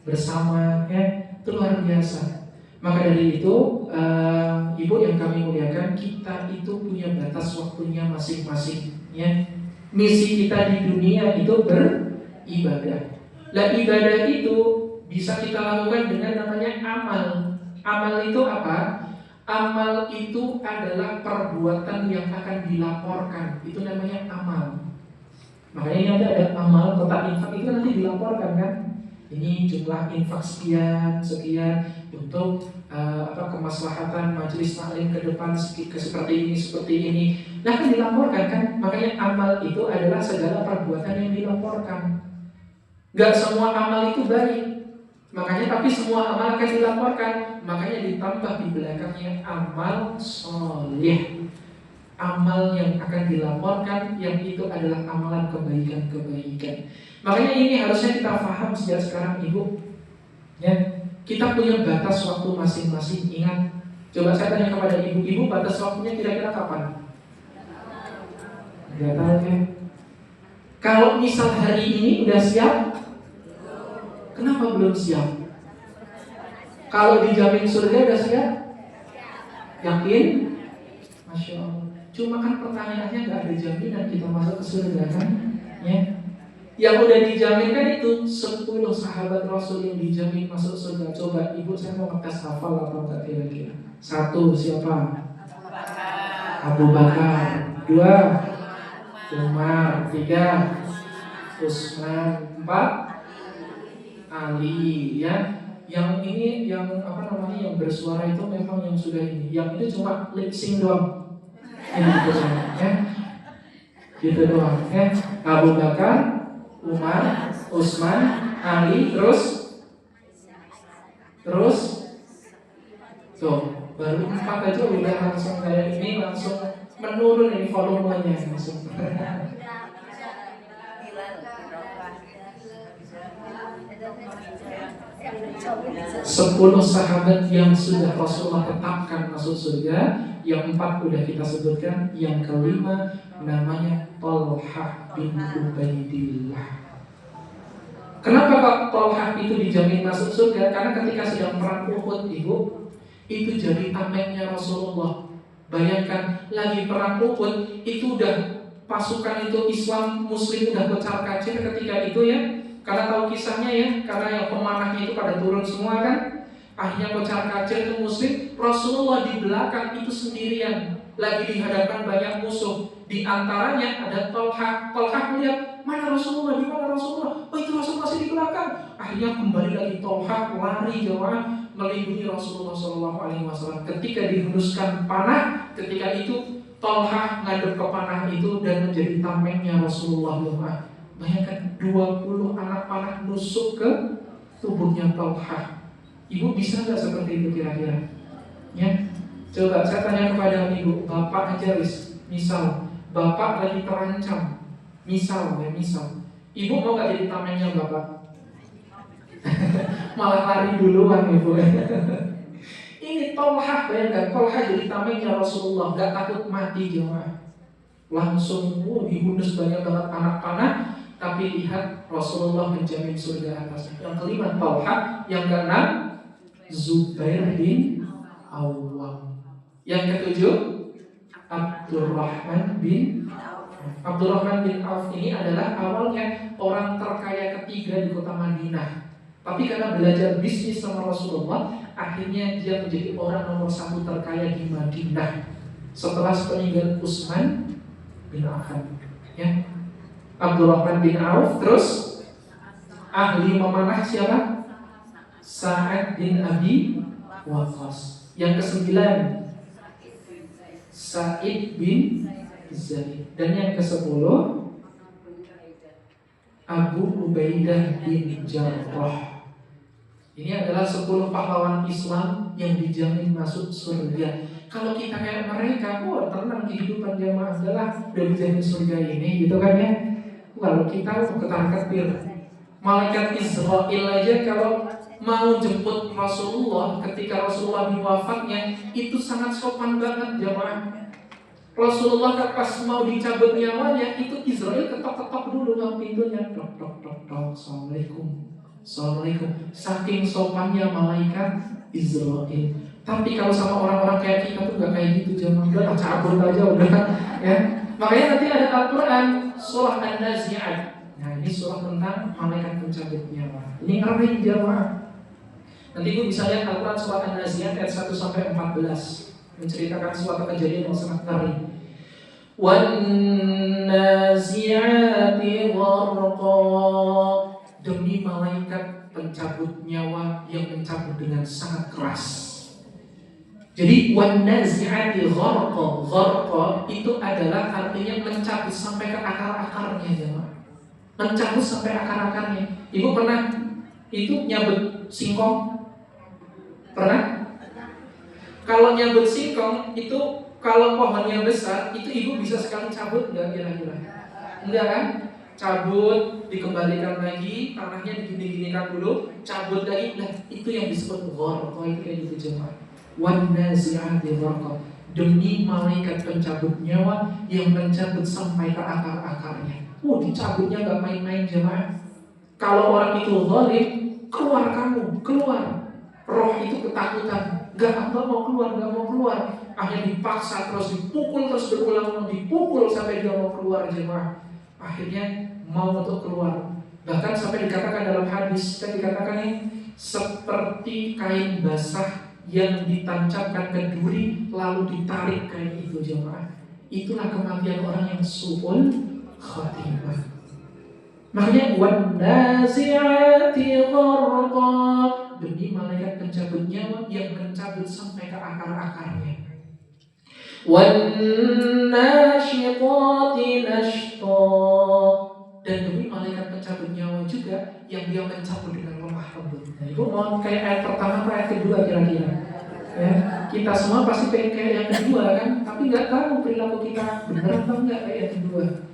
bersama, ya, itu luar biasa. Maka dari itu, ibu yang kami muliakan, kita itu punya batas waktunya masing-masing, ya. Misi kita di dunia itu beribadah. Nah, ibadah itu bisa kita lakukan dengan namanya amal. Amal itu apa? Amal itu adalah perbuatan yang akan dilaporkan. Itu namanya amal. Makanya ini ada amal kotak infak itu nanti dilaporkan kan. Ini jumlah infak sekian untuk kemaslahatan majelis taklim ke depan seperti ini. Nah, kan dilaporkan kan. Makanya amal itu adalah segala perbuatan yang dilaporkan. Gak semua amal itu baik. Makanya tapi semua amal akan dilaporkan. Makanya ditambah di belakangnya amal soleh. Amal yang akan dilaporkan, yang itu adalah amalan kebaikan-kebaikan. Makanya ini harusnya kita paham sejak sekarang ibu, ya. Kita punya batas waktu masing-masing. Ingat, coba saya tanya kepada ibu batas waktunya kira-kira kapan? Gak tahu ya. Kalau misal hari ini udah siap, kenapa belum siap? Kalau dijamin surga udah siap? Yakin? Masya Allah. Cuma kan pertanyaannya gak ada jaminan kita masuk ke surga kan? Ya. Yang udah dijamin kan itu 10 sahabat Rasul yang dijamin masuk surga. Coba ibu, saya mau ngetes hafal atau enggak kira-kira. 1, siapa? Abu Bakar. 2, Umar. 3, Utsman. 4, Ali. Ya, yang ini yang apa namanya yang bersuara itu memang yang sudah ini. Yang itu cuma lip sync doang. Ini gitu ya. Gitu doang. Ya, Abu Bakar, Umar, Utsman, Ali, terus tuh baru 4 aja udah langsung kayak ini, langsung menurun ini volumenya langsung. 10 sahabat yang sudah Rasulullah tetapkan masuk surga. Yang 4 udah kita sebutkan. Yang kelima namanya Thalhah bin Ubaidillah. Kenapa kok Thalhah itu dijamin masuk surga? Karena ketika sedang perang Uhud, ibu, itu jadi tamengnya Rasulullah. Bayangkan lagi perang Uhud, itu udah pasukan itu Islam Muslim udah kocar-kacir ketika itu ya. Karena tahu kisahnya ya, karena yang pemanahnya itu pada turun semua kan. Akhirnya kocar-kacir itu Muslim. Rasulullah di belakang itu sendirian, lagi dihadapkan banyak musuh. Di antaranya ada Thalhah. Thalhah melihat, mana Rasulullah, di mana Rasulullah? Oh, itu Rasul masih di belakang. Akhirnya kembali lagi Thalhah lari jemaah melindungi Rasulullah SAW. Ketika dihunuskan panah, ketika itu Thalhah ngadep ke panah itu dan menjadi tamengnya Rasulullah jemaah. Bayangkan 20 anak panah nusuk ke tubuhnya Thalhah. Ibu bisa nggak seperti itu kira-kira? Ya, coba saya tanya kepada ibu, bapak aja misal bapak lagi terancam, misal, ibu mau nggak jadi tamengnya bapak? Malah lari duluan ibu. Ini Thalhah, bayangkan Thalhah jadi tamengnya Rasulullah, nggak takut mati jemaah. Langsung dihunus banyak banget anak panah. Tapi lihat Rasulullah menjamin surga atasnya. Yang kelima Thalhah, yang keenam Zubair bin Awwam. Yang ketujuh Abdurrahman bin Auf ini adalah awalnya orang terkaya ketiga di kota Madinah. Tapi karena belajar bisnis sama Rasulullah, akhirnya dia menjadi orang nomor 1 terkaya di Madinah setelah peninggalan Utsman bin Affan. Ya, Abdurrahman bin Auf. Terus ahli memanah siapa? Sa'ad bin Abi Waqqas. Yang ke-9 Sa'id bin Zaid. Dan yang ke-10 Abu Ubaidah bin Jarrah. Ini adalah 10 pahlawan Islam yang dijamin masuk surga. Kalau kita kayak mereka, tenang kehidupan jamaah adalah udah dijamin surga ini, gitu kan ya. Kalau kita ketar-ketir, malaikat Israel aja kalau mau jemput Rasulullah ketika Rasulullah wafatnya itu sangat sopan banget jamaah. Rasulullah pas mau dicabut nyawanya itu Israel ketok-ketok dulu sama pintunya, tok. Assalamualaikum. Saking sopannya malaikat Israel. Tapi kalau sama orang-orang kayak kita tuh gak kayak gitu jamaah. Udah cabut aja udah ya. Makanya nanti ada Al-Quran surah An-Nazi'at. Nah ini surah tentang malaikat pencabut nyawa. Ini ngeri jamaah. Nanti ibu bisa lihat Al-Quran surah An-Nazi'at ayat 1-14 menceritakan suatu kejadian yang sangat ngeri. Wan-nazi'ati gharqa. Demi malaikat pencabut nyawa yang mencabut dengan sangat keras. Jadi wan-nazi'ati gharqa. Gharqa itu adalah artinya mencabut sampai ke akar-akarnya jemaah. Mencabut sampai akar-akarnya. Ibu pernah itu nyabut singkong? Pernah? Kalau nyabut singkong itu kalau pohonnya besar itu ibu bisa sekali cabut enggak kira-kira? Enggak kan? Cabut, dikembalikan lagi, tanahnya digini-ginikan dulu, cabut lagi. Nah, itu yang disebut gharqa, itu yang gitu jemaah. Wan-nazi'ati gharqa. Demi malaikat pencabut nyawa yang mencabut sampai ke akar-akarnya. Dicabutnya gak main-main jemaah. Kalau orang itu zalim, keluar kamu, keluar. Roh itu ketakutan, gak mau keluar. Akhirnya dipaksa terus dipukul terus berulang-ulang, dipukul sampai dia mau keluar jemaah. Akhirnya mau untuk keluar. Bahkan sampai dikatakan dalam hadis, kan dikatakan seperti kain basah yang ditancapkan ke duri lalu ditarik kain itu, jemaah. Itulah kematian orang yang su'ul khatimah. Makanya wan-nazi'ati gharqa, demi malaikat pencabut nyawa yang mencabut sampai ke akar-akarnya. Wan-nasyiqati nashta, dan demi malaikat pencabut nyawa juga yang dia mencabut dengan lemah lembut. Nah, itu mau kayak ayat pertama atau ayat kedua kira-kira? Ya, kita semua pasti pengen kayak yang kedua kan, tapi nggak tahu perilaku kita benar atau enggak kayak yang kedua.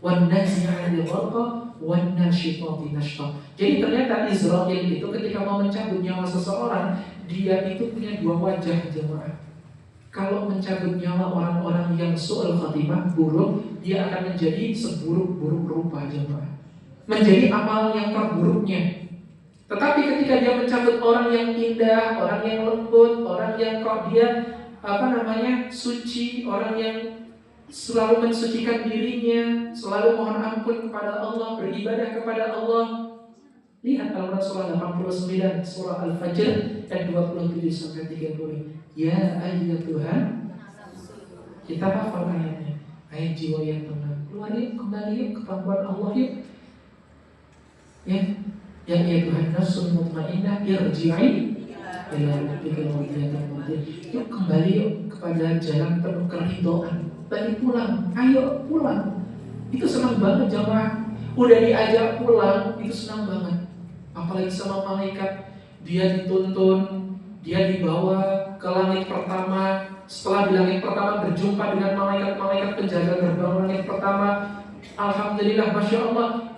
Wan-nazi'ati gharqa wan-nasyiqati nashta. Jadi ternyata Israil itu ketika mau mencabut nyawa seseorang, dia itu punya dua wajah, jemaah. Kalau mencabut nyawa orang-orang yang su'ul khatimah, buruk, dia akan menjadi seburuk-buruk rupa, jemaah. Menjadi amal yang terburuknya. Tetapi ketika dia mencabut orang yang indah, orang yang lembut, orang yang kok dia suci, orang yang selalu mensucikan dirinya, selalu mohon ampun kepada Allah, beribadah kepada Allah. Lihat Al-Quran surah 89, surah Al-Fajr ayat 27 sampai 30. Ya ayyatuhan, kita hafal ayatnya. Ayat jiwa yang tenang. Keluar yuk, kembali yuk ke pangkuan Allah yuk. Ya ayyatuhan nafsul mutmainnah irji'i ila rabbikal radiyatan mardiyah. Yuk kembali yuk kepada jalan penuh keridhaan. Balik pulang, ayo pulang. Itu senang banget jamaah. Udah diajak pulang, itu senang banget. Apalagi sama malaikat, dia dituntun, dia dibawa ke langit pertama. Setelah di langit pertama berjumpa dengan malaikat-malaikat penjaga gerbang langit pertama. Alhamdulillah, masya Allah.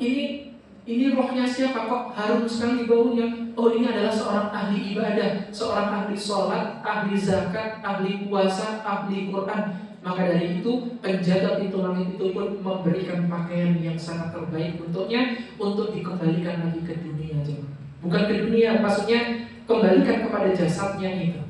Ini rohnya siapa kok harum sekali baunya? Oh, ini adalah seorang ahli ibadah, seorang ahli sholat, ahli zakat, ahli puasa, ahli Quran. Maka dari itu penjaga pintu langit itu pun memberikan pakaian yang sangat terbaik untuknya, untuk dikembalikan lagi ke dunia. Bukan ke dunia, maksudnya kembalikan kepada jasadnya itu.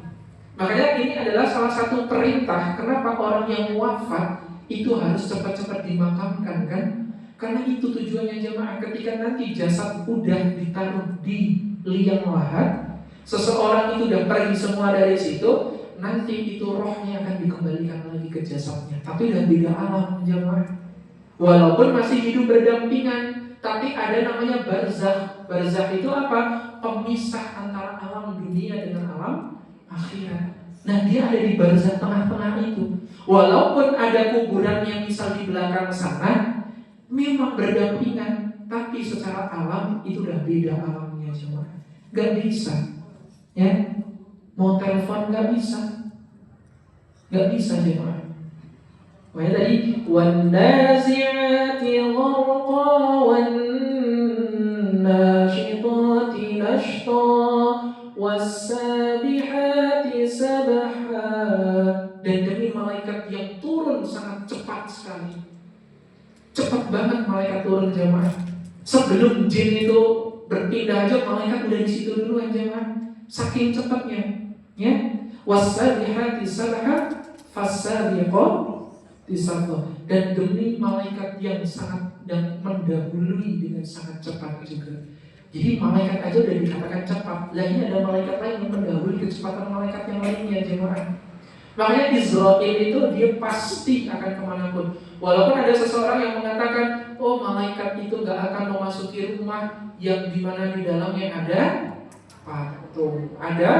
Makanya ini adalah salah satu perintah kenapa orang yang wafat itu harus cepat-cepat dimakamkan kan? Karena itu tujuannya jemaah. Ketika nanti jasad udah ditaruh di liang lahat, seseorang itu udah pergi semua dari situ, nanti itu rohnya akan dikembalikan lagi ke jasadnya. Tapi udah beda alam jemaah. Walaupun masih hidup berdampingan, tapi ada namanya barzakh. Barzakh itu apa? Pemisah antara alam dunia dengan alam akhirat. Nah, dia ada di barzakh tengah-tengah itu. Walaupun ada kuburan yang misal di belakang sana, memang berdampingan, tapi secara alam itu udah beda alamnya jemaah. Gak bisa, ya. Mau telepon gak bisa, jemaah. Makanya tadi wan-nazi'ati gharqa wan-nasyiqati nashta was-sabihati sabha, dan demi malaikat yang turun sangat cepat sekali. Cepat banget malaikat turun jemaah. Sebelum jin itu berpindah aja malaikat udah di situ duluan jemaah. Saking cepatnya, ya. Was-sabihati sabha fas-sabiqati sabqa, dan demi malaikat yang sangat dan mendahului dengan sangat cepat juga. Jadi malaikat aja udah dikatakan cepat. Lah ini ada malaikat lain yang mendahului kecepatan malaikat yang lainnya jemaah. Makanya Israil itu dia pasti akan kemanapun. Walaupun ada seseorang yang mengatakan, oh malaikat itu gak akan memasuki rumah yang dimana di dalamnya ada patung, ada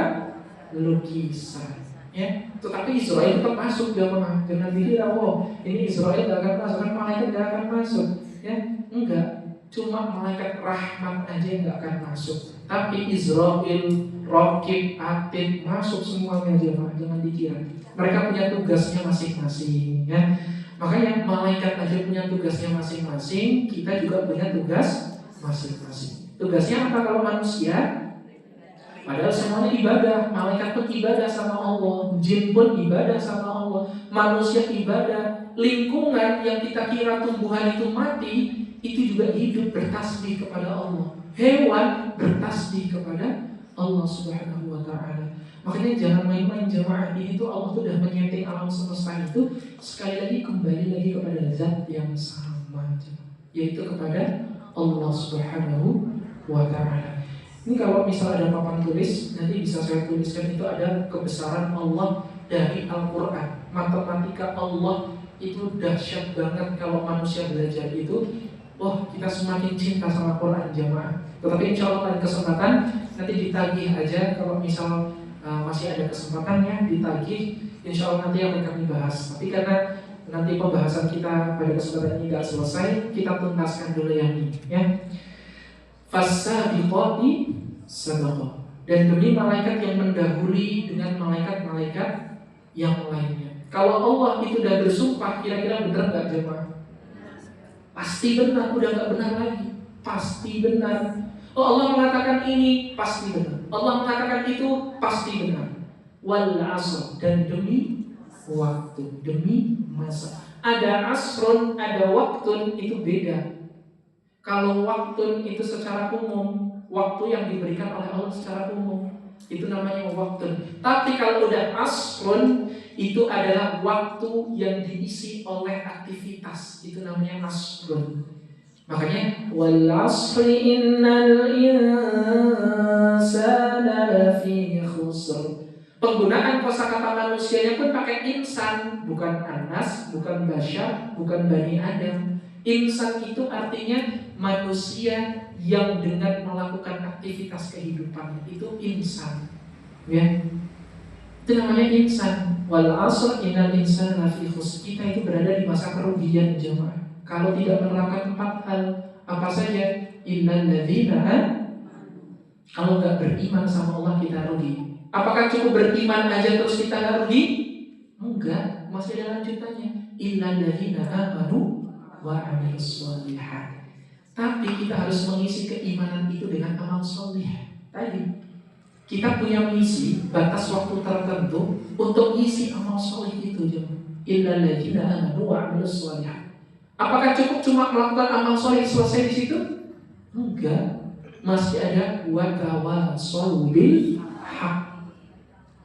lukisan, ya. Tetapi Israil tetap masuk jemaah. Jangan dikira, oh ini Israil gak akan masuk, kan malaikat gak akan masuk, ya. Enggak, cuma malaikat rahmat aja yang gak akan masuk. Tapi Israil, Raqib, Atid masuk semuanya jemaah. Jangan dikira. Mereka punya tugasnya masing-masing, ya. Makanya malaikat aja punya tugasnya masing-masing, kita juga punya tugas masing-masing. Tugasnya apa kalau manusia? Padahal semuanya ibadah. Malaikat pun ibadah sama Allah, jin pun ibadah sama Allah, manusia ibadah. Lingkungan yang kita kira tumbuhan itu mati, itu juga hidup bertasbih kepada Allah. Hewan bertasbih kepada Allah Subhanahu wa ta'ala. Makanya jangan main-main jemaah. Ini tuh Allah tuh udah menyeting alam semesta itu. Sekali lagi kembali lagi kepada zat yang sama, yaitu kepada Allah Subhanahu wa Ta'ala. Ini kalau misal ada papan tulis, nanti bisa saya tuliskan, itu ada kebesaran Allah dari Al-Quran. Matematika Allah itu dahsyat banget. Kalau manusia belajar itu, kita semakin cinta sama Quran jamaah. Tetapi insya Allah ada kesempatan, nanti ditagih aja. Kalau misal masih ada kesempatannya, ditagih, insya Allah nanti akan kami bahas. Tapi karena nanti pembahasan kita pada kesempatan ini tidak selesai, kita tuntaskan dulu yang ini ya. Fasabiqati sabaqah. Dan demi malaikat yang mendahului dengan malaikat-malaikat yang lainnya. Kalau Allah itu sudah bersumpah, kira-kira benar nggak jemaah? Pasti benar, udah nggak benar lagi. Pasti benar. Allah mengatakan ini, pasti benar. Allah mengatakan itu, pasti benar. Wal asr, dan demi waktu, demi masa. Ada asrun, ada waktun, itu beda. Kalau waktu itu secara umum, waktu yang diberikan oleh Allah secara umum, itu namanya waktu. Tapi kalau udah asrun, itu adalah waktu yang diisi oleh aktivitas, itu namanya asrun. Makanya wal asri innal insana lafi khusr. Penggunaan kosakata manusianya pun pakai insan, bukan anas, bukan basyar, bukan bani Adam. Insan itu artinya manusia yang dengan melakukan aktivitas kehidupan, itu insan, ya. Itu namanya insan. Wal asr innal insana lafi khusr. Kita itu berada di masa kerugian jemaah. Kalau tidak menerapkan 4 hal, apa saja? Innal ladzina, kalau nggak beriman sama Allah kita rugi. Apakah cukup beriman aja terus kita nggak rugi? Enggak, masih ada lanjutannya. Innal ladzina amanu wa amilus sholihat. Tapi kita harus mengisi keimanan itu dengan amal soleh. Tadi kita punya misi batas waktu tertentu untuk isi amal soleh itu. Illal ladzina amanu wa amilus sholihat. Apakah cukup cuma melakukan amal soleh selesai di situ? Enggak, masih ada wa tawassaw bil haq.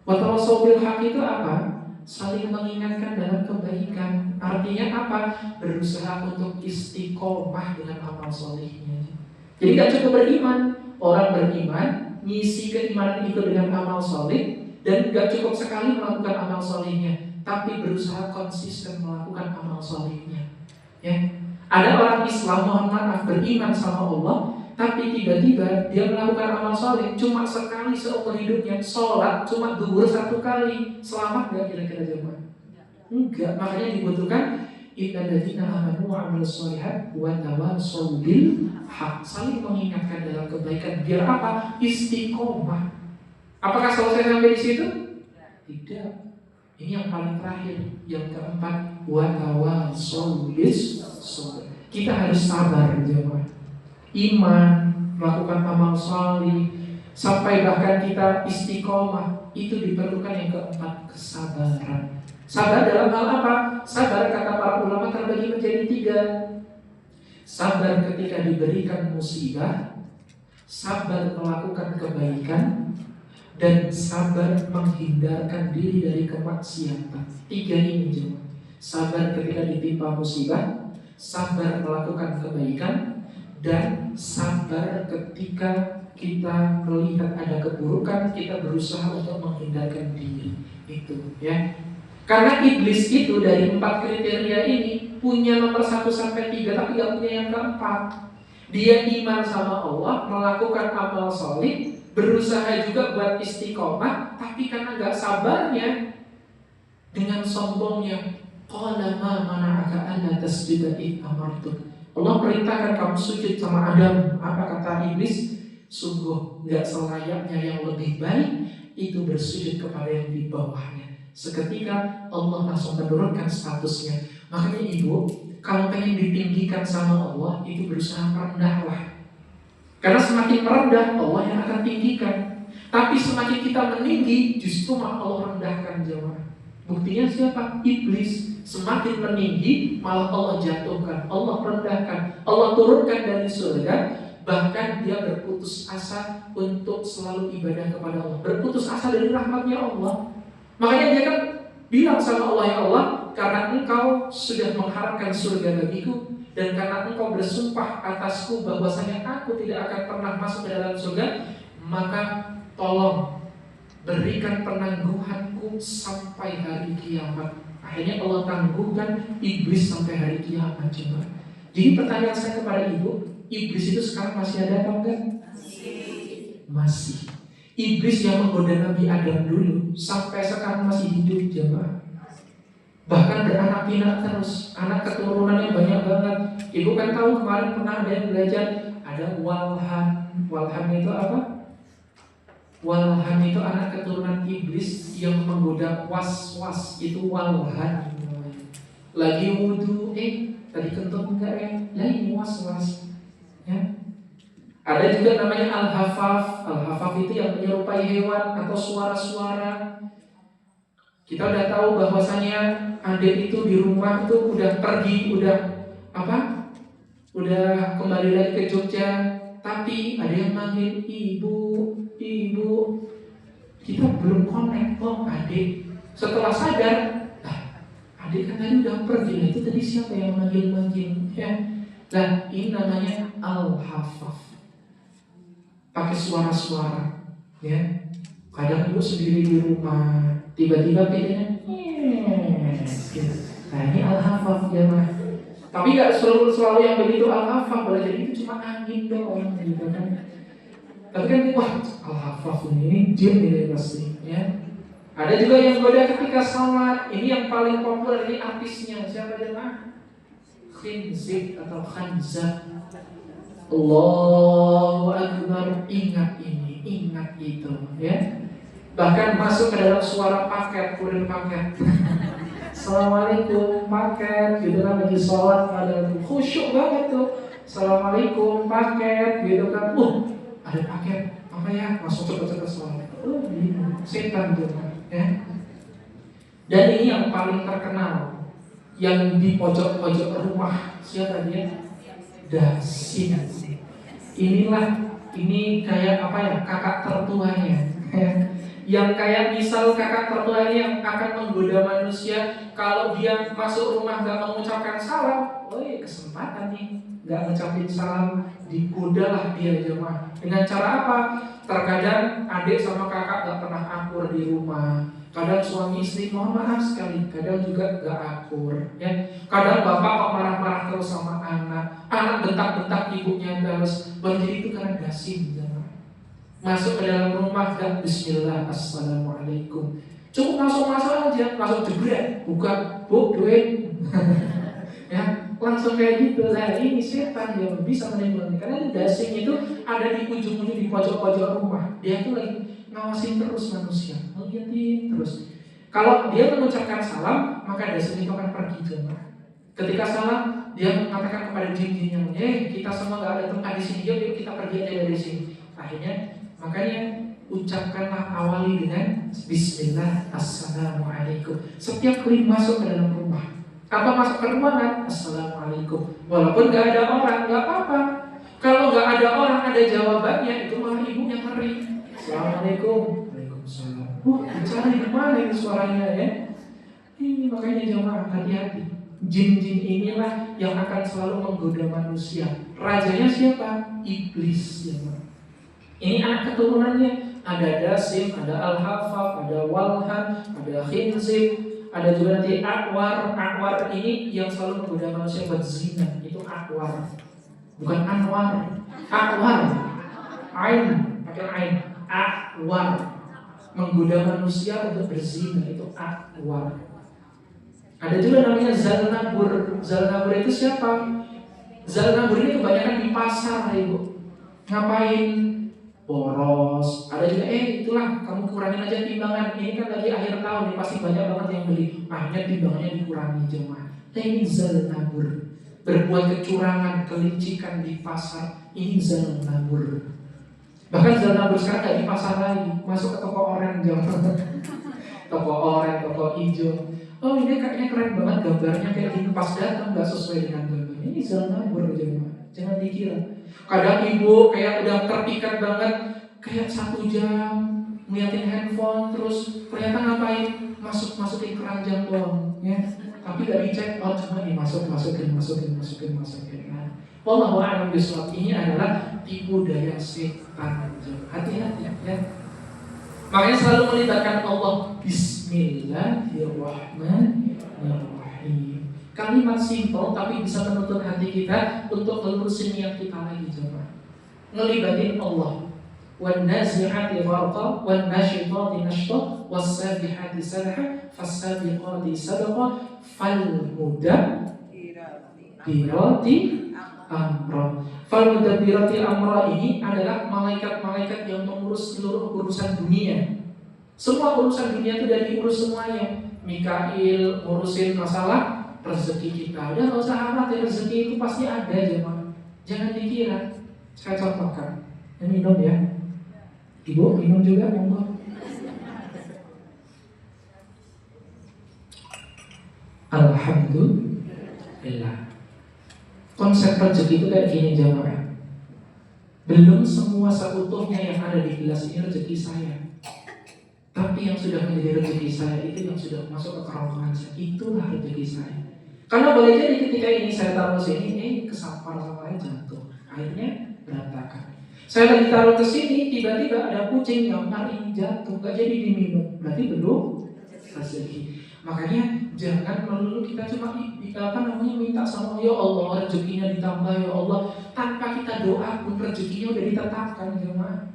Wa tawassaw bil haq itu apa? Saling mengingatkan dalam kebaikan. Artinya apa? Berusaha untuk istiqomah dengan amal solehnya. Jadi gak cukup beriman. Orang beriman, ngisi keimanan itu dengan amal soleh, dan gak cukup sekali melakukan amal solehnya, tapi berusaha konsisten melakukan amal solehnya. Ya. Ada orang Islam, mohon maaf, beriman sama Allah, tapi tiba-tiba dia melakukan amal soleh cuma sekali seumur hidupnya. Sholat cuma duhur 1 kali. Selamat gak kira-kira jemaah? Enggak. Makanya dibutuhkan innal ladzina amanu wa amilus sholihat wa tawassaw bil haq. Saling mengingatkan dalam kebaikan. Biar apa? Istiqomah. Apakah selesai sampai di situ? Tidak. Ini yang paling terakhir, yang keempat, wa tawassaw bis sabr. Kita harus sabar jemaah. Iman, melakukan amal salih, sampai bahkan kita istiqomah, itu diperlukan yang keempat, kesabaran. Sabar dalam hal apa? Sabar kata para ulama terbagi menjadi 3. Sabar ketika diberikan musibah, sabar melakukan kebaikan, dan sabar menghindarkan diri dari kemaksiatan. 3 ini jemaah. Sabar ketika ditimpa musibah, sabar melakukan kebaikan, dan sabar ketika kita melihat ada keburukan, kita berusaha untuk menghindarkan diri. Itu ya. Karena iblis itu dari 4 kriteria ini punya nomor 1 sampai 3, tapi gak punya yang keempat. Dia iman sama Allah, melakukan amal soleh, berusaha juga buat istiqomah, tapi karena gak sabarnya, dengan sombongnya, qala ma mana'aka alla tasjuda id amartuk. Allah perintahkan kamu sujud sama Adam. Apa kata iblis? Sungguh gak selayaknya yang lebih baik itu bersujud kepada yang di bawahnya. Seketika Allah langsung menurunkan statusnya. Makanya ibu, kalau pengen ditinggikan sama Allah, itu berusaha merendahlah. Karena semakin merendah, Allah yang akan tinggikan. Tapi semakin kita meninggi, justru malah Allah rendahkan jemaah. Buktinya siapa? Iblis. Semakin meninggi, malah Allah jatuhkan, Allah rendahkan, Allah turunkan dari surga. Bahkan dia berputus asa untuk selalu ibadah kepada Allah, berputus asa dari rahmatnya Allah. Makanya dia kan bilang sama Allah, ya Allah, karena engkau sudah mengharapkan surga bagiku, dan karena engkau bersumpah atasku bahwasanya aku tidak akan pernah masuk ke dalam surga, maka tolong berikan penangguhanku sampai hari kiamat. Akhirnya Allah tangguhkan iblis sampai hari kiamat. Coba. Jadi pertanyaan saya kepada ibu, iblis itu sekarang masih ada apa enggak? Masih. Iblis yang menggoda Nabi Adam dulu sampai sekarang masih hidup, jemaah. Bahkan beranak pinak terus, anak keturunannya banyak banget. Ibu kan tahu kemarin pernah ada yang belajar, ada Walhan. Walhan itu apa? Walhan itu anak keturunan iblis yang menggoda was-was, itu Walhan. Lagi wudhu, tadi kentut enggak ya? Ya ini was-was. Ya. Ada juga namanya Al-Hafaf. Al-Hafaf itu yang menyerupai hewan atau suara-suara. Kita udah tahu bahwasanya adik itu di rumah itu udah pergi, udah kembali lagi ke Jogja, tapi ada yang manggil ibu. Kita belum connect, adik. Setelah sadar, adik kan tadi udah pergi, itu tadi siapa yang manggil? Ya. Nah, ini namanya Al-Hafaf. Pakai suara-suara, ya. Kadang ibu sendiri di rumah, tiba-tiba bedanya, nah ini Al-Hafaf ya mah. Tapi nggak selalu yang begitu Al-Hafaf, boleh jadi itu cuma angin doang gitu kan. Tapi kan wah Al-Hafaf ini jin ini pasti ya. Ada juga yang goda ketika sholat. Ini yang paling populer, ini artisnya siapa jemaah? Khinzib atau Khanzab. Allahu Akbar, ingat ini, ingat itu ya. Bahkan masuk ke dalam suara paket, kurir paket. Assalamualaikum paket, gitu kan lagi sholat, ada khusyuk banget tuh. Assalamualaikum paket, gitu kan. Ada paket, apa ya? Masuk cepet-cepet sholat. Ini setan tuh ya. Dan ini yang paling terkenal, yang di pojok-pojok rumah, siapa dia? Dasin. Ini kayak apa ya? Kakak tertuanya. Yang kayak misal kakak tertua ini yang akan menggoda manusia. Kalau dia masuk rumah gak mengucapkan salam, kesempatan nih, gak ngucapin salam, digodalah dia jemaah. Dengan cara apa? Terkadang adik sama kakak gak pernah akur di rumah. Kadang suami istri mohon maaf sekali, kadang juga gak akur ya. Kadang bapak kok marah-marah terus sama anak bentak-bentak ibunya terus. Berarti itu karena dasim jemaah. Masuk ke dalam rumah dan bismillah, assalamualaikum. Cukup masuk aja, masuk jebret, buka, duit. Ya, langsung kayak gitu. Nah, ini setan yang bisa menimbulkan. Karena dasing itu ada di ujung-ujung di pojok-pojok rumah. Dia tuh lagi ngawasin terus manusia, ngeliatin terus. Kalau dia mengucapkan salam, maka dasing itu akan pergi jemaah. Ketika salam, dia mengatakan kepada jin-jinnya, kita semua nggak ada tempat di sini, yuk kita pergi aja dari sini. Akhirnya makanya ucapkanlah, awali dengan bismillah, assalamualaikum. Setiap kali masuk ke dalam rumah atau masuk ke ruangan, assalamualaikum. Walaupun gak ada orang, gak apa-apa. Kalau gak ada orang, ada jawabannya, itu malah ibu yang ngeri. Assalamualaikum. Waalaikumsalam. Bicara di mana ini suaranya ya? Ini makanya jemaah hati-hati. Jin-jin inilah yang akan selalu menggoda manusia. Rajanya siapa? Iblis jemaah. Ini anak keturunannya, ada Dasim, ada Al-Hafaf, ada Walhan, ada Khinzib, ada juga nanti Akwar. Akwar ini yang selalu menggoda manusia buat zina, itu Akwar, bukan Anwar. Akwar, Ain, pakai Ain. Akwar, menggoda manusia untuk berzina, itu Akwar. Ada juga namanya Zalnabur. Zalnabur itu siapa? Zalnabur ini kebanyakan di pasar, ibu. Ngapain? Boros. Ada juga itulah kamu kurangin aja timbangan. Ini kan lagi akhir tahun nih, pasti banyak banget yang beli. Akhirnya timbangannya dikurangi jemaah. Ini Zalnabur. Berbuat kecurangan, kelicikan di pasar. Ini Zalnabur. Bahkan Zalnabur sekarang gak di pasar lagi, masuk ke toko oranye jemaah. Toko oranye, toko hijau. Ini kayaknya keren banget gambarnya, kayak gini pas datang gak sesuai dengan gambarnya. Ini Zalnabur jemaah. Jangan dikira. Kadang ibu kayak udah terpikat banget, kayak 1 jam ngeliatin handphone, terus ternyata ngapain? Masukin keranjang doang ya. tapi gak dicek, oh cuma masukin. Nah, wallahu a'lam bishawab, ini adalah tipu daya setan. Hati-hati ya. Makanya selalu melibatkan Allah. Bismillahirrahmanirrahim. Kalimat simpel tapi bisa menuntun hati kita untuk melurusin niat kita lagi, coba. Ngelibatin Allah. Wan nazi'ati gharqa, wan nasyitati nashta, was sabihati sabha, fas sabiqati sabqa, fal mudabbirati amra. Fal mudabbirati amra ini adalah malaikat-malaikat yang mengurus seluruh urusan dunia. Semua urusan dunia itu udah diurus semuanya. Mikail ngurusin masalah rezeki kita. Udah gak usah khawatir, rezeki itu pasti ada, jangan dikira. Saya contohkan. Ini minum ya. Ibu minum juga, monggo. Alhamdulillah. Konsep rezeki itu kayak gini, jamaah. Belum semua seutuhnya yang ada di gelas ini rezeki saya. Tapi yang sudah menjadi rezeki saya itu yang sudah masuk ke kerongkongan saya, itulah rezeki saya. Karena boleh jadi ketika ini saya taruh sini, kesampar sama saya jatuh, akhirnya berantakan. Saya lagi taruh ke sini, tiba-tiba ada kucing yang ini jatuh, gak jadi diminum, berarti belum rezeki. Makanya jangan melulu kita cuma minta sama ya Allah rezekinya ditambah ya Allah, tanpa kita doa pun rezekinya udah ditetapkan, jemaah.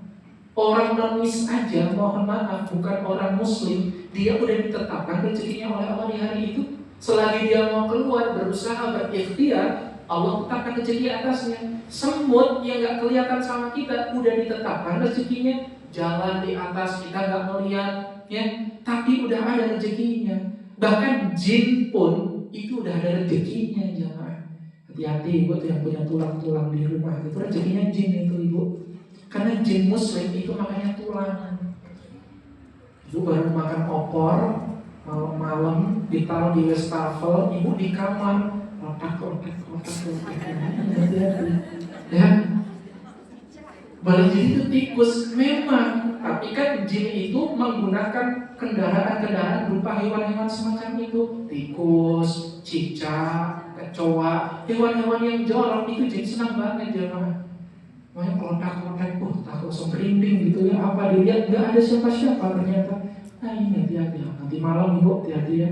Orang nonis aja, mohon maaf, bukan orang muslim, dia udah ditetapkan rezekinya oleh Allah di hari itu. Selagi dia mau keluar berusaha berikhtiar, Allah tetapkan rezeki atasnya. Semut yang gak kelihatan sama kita udah ditetapkan rezekinya. Jalan di atas kita gak melihat, ya, tapi udah ada rezekinya. Bahkan jin pun itu udah ada rezekinya, jemaah. Hati-hati buat yang punya tulang-tulang di rumah, itu rezekinya jin itu, ibu. Karena jin muslim itu makanya tulang. Ibu baru makan opor malam-malam ditaruh di wastafel, ibu di kamar otak. Ya, boleh jadi itu tikus memang, tapi kan jin itu menggunakan kendaraan-kendaraan berupa hewan-hewan semacam itu, tikus, cicak, kecoa, hewan-hewan yang jorok itu jin senang banget, jemaah. Makanya kontak-kontak, takut langsung merinding gitu ya. Apa dilihat nggak ada siapa-siapa ternyata. Nah ini hati-hati, nanti malam ibu hati-hati ya.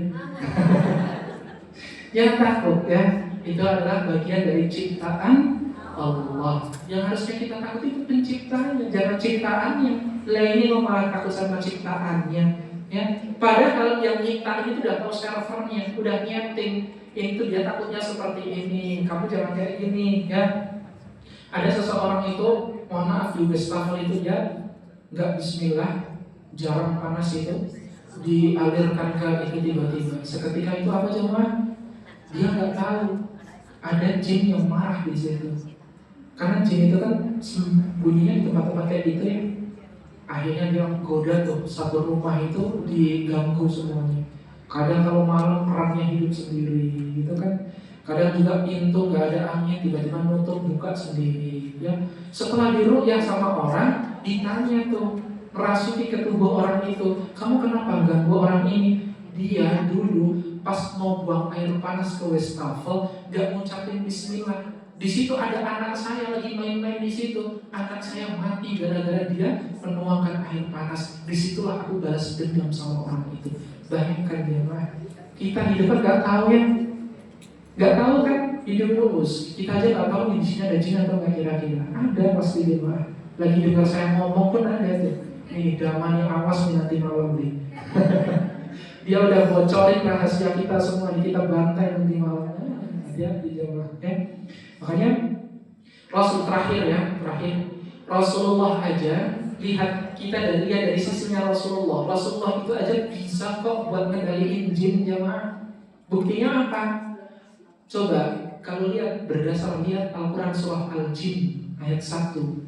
Yang takut ya, itu adalah bagian dari ciptaan Allah. Yang harusnya kita takut itu penciptaannya, jangan ciptaannya. Lah ini malah takut sama ciptaannya. Ya, padahal yang nyiptain itu udah tahu servernya, udah nyeting. Ini tuh dia takutnya seperti ini, kamu jangan kayak gini ya. Ada seseorang itu, mohon maaf, di wastafel itu ya nggak bismillah, jarang panas itu dialirkan ke itu tiba-tiba. Seketika itu apa jemaah? Dia nggak tahu ada jin yang marah di situ. Karena jin itu kan bunyinya di tempat-tempat kayak gitu ya. Akhirnya dia goda tuh satu rumah itu diganggu semuanya. Kadang kalau malam perangnya hidup sendiri, gitu kan. Kadang juga pintu nggak ada angin, tiba-tiba nutup buka sendiri. Ya, setelah diruqyah sama orang, ditanya tuh merasuki ke tubuh orang itu, kamu kenapa ganggu orang ini? Dia dulu pas mau buang air panas ke wastafel, nggak ngucapin bismillah. Di situ ada anak saya lagi main-main di situ. Anak saya mati gara-gara dia menuangkan air panas. Disitulah aku balas dendam sama orang itu. Bayangkan dia, kita hidup kan nggak tahu ya. Gak tahu kan hidup lurus. Kita aja gak tahu di sini ada jin atau nggak kira-kira. Ada pasti dia mah. Lagi dengar saya ngomong pun ada tuh. Nih damai awas nih nanti malam nih. Dia udah bocorin rahasia kita semua. Kita bantai nanti malam. Dia di Jawa. Makanya Rasul terakhir Rasulullah aja lihat kita dari sisinya Rasulullah. Rasulullah itu aja bisa kok buat ngendaliin jin, jamaah. Buktinya apa? Coba kalau lihat lihat Al-Quran surah Al-Jin ayat 1, 2,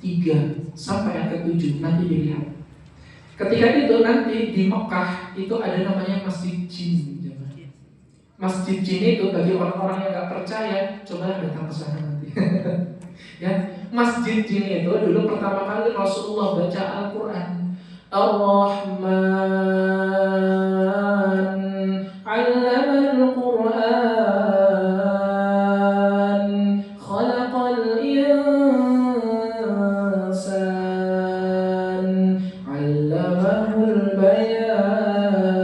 3 sampai ayat ke-7 nanti dilihat. Ketika itu nanti di Mekah itu ada namanya Masjid Jin. Masjid Jin itu bagi orang-orang yang nggak percaya, coba datang ke sana nanti. Ya, Masjid Jin itu dulu pertama kali Rasulullah baca Al-Quran Ar-Rahman Quran, khalaqal insan, 'allamahul bayan,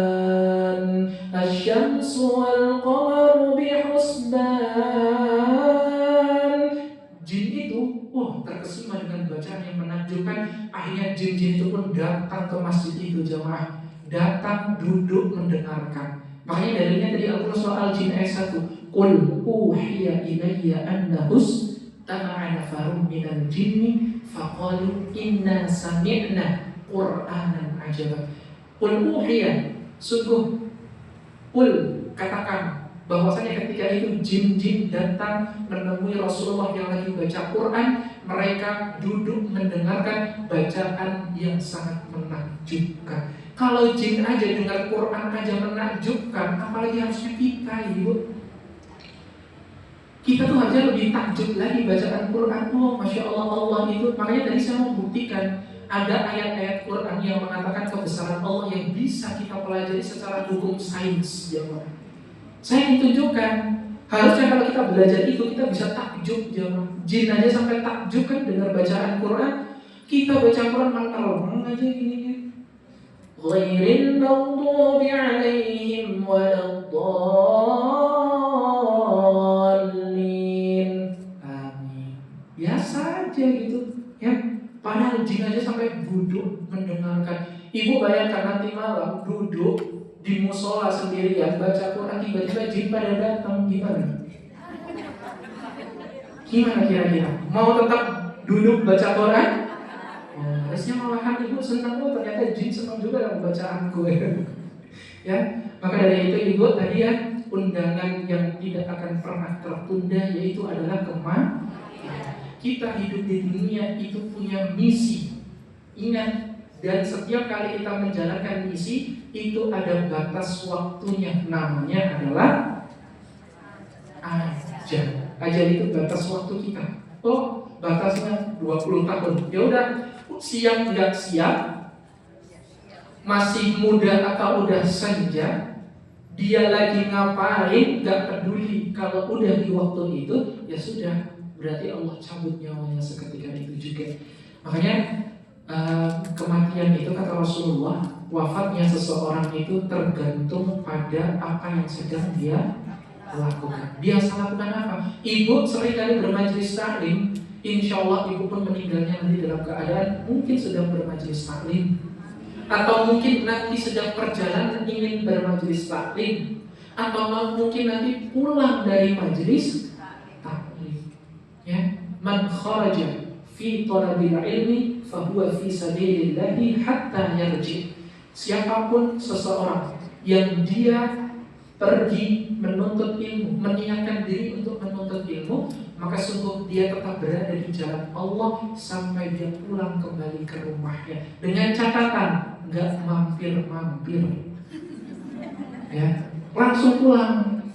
asy-syamsu wal qamaru bihusban. Jin itu, terkesima dengan bacaan yang menakjubkan. Akhirnya jin-jin itu pun datang ke masjid itu, jamaah. Datang duduk mendengarkan. Makanya dalilnya tadi Al-Qur'an soal jin ayat 1. Qul uhiya ilayya annahus tama'a nafarun minal jinni faqalu inna sami'na qur'anan ajaba. Qul uhiya, sungguh, qul, katakan bahwasanya ketika itu jin-jin datang menemui Rasulullah yang lagi baca Quran, mereka duduk mendengarkan bacaan yang sangat menakjubkan. Kalau jin aja dengar Quran aja menakjubkan, apalagi harusnya kita, ibu. Kita tuh harusnya lebih takjub lagi bacaan Quran. Masya Allah, Allah itu. Makanya tadi saya mau buktikan ada ayat-ayat Quran yang mengatakan kebesaran Allah yang bisa kita pelajari secara hukum sains, ya Pak. Saya ditunjukkan. Harusnya kalau kita belajar itu kita bisa takjub, jamaah. Jin aja sampai takjub kan dengar bacaan Quran. Kita baca Quran mental aja gini. Ghairil maghdubi 'alaihim waladdallin. Amin. Biasa aja gitu, ya. Padahal jin aja sampai duduk mendengarkan. Ibu bayangkan nanti malam duduk di musola sendirian baca Quran, tiba-tiba jin pada datang, gimana? Gimana kira-kira? Mau tetap duduk baca Quran? Harusnya malahan ibu senang, ternyata jin senang juga dengan bacaanku. Ya, maka dari itu ibu tadi ya, undangan yang tidak akan pernah tertunda yaitu adalah kematian. Kita hidup di dunia itu punya misi. Ingat, dan setiap kali kita menjalankan misi itu ada batas waktunya, namanya adalah ajal. Ajal itu batas waktu kita. Batasnya 20 tahun. Ya udah, siap nggak siap, masih muda atau udah senja, dia lagi ngapain nggak peduli. Kalau udah di waktu itu, ya sudah, berarti Allah cabut nyawanya seketika itu juga. Makanya kematian itu kata Rasulullah, wafatnya seseorang itu tergantung pada apa yang sedang dia lakukan. Biasa lakukan apa? Ibu sering kali bermajelis taklim, insya Allah ibu pun meninggalnya nanti dalam keadaan mungkin sedang bermajelis taklim, atau mungkin nanti sedang perjalanan ingin bermajelis taklim, atau mungkin nanti pulang dari majelis taklim. Ya, man kharaja fi talabil ilmi fahuwa fi sabilillahi hatta yarji. Siapapun seseorang yang dia pergi menuntut ilmu, meniatkan diri untuk menuntut ilmu, maka sungguh dia tetap berada di jalan Allah sampai dia pulang kembali ke rumahnya. Dengan catatan, nggak mampir-mampir, ya, langsung pulang.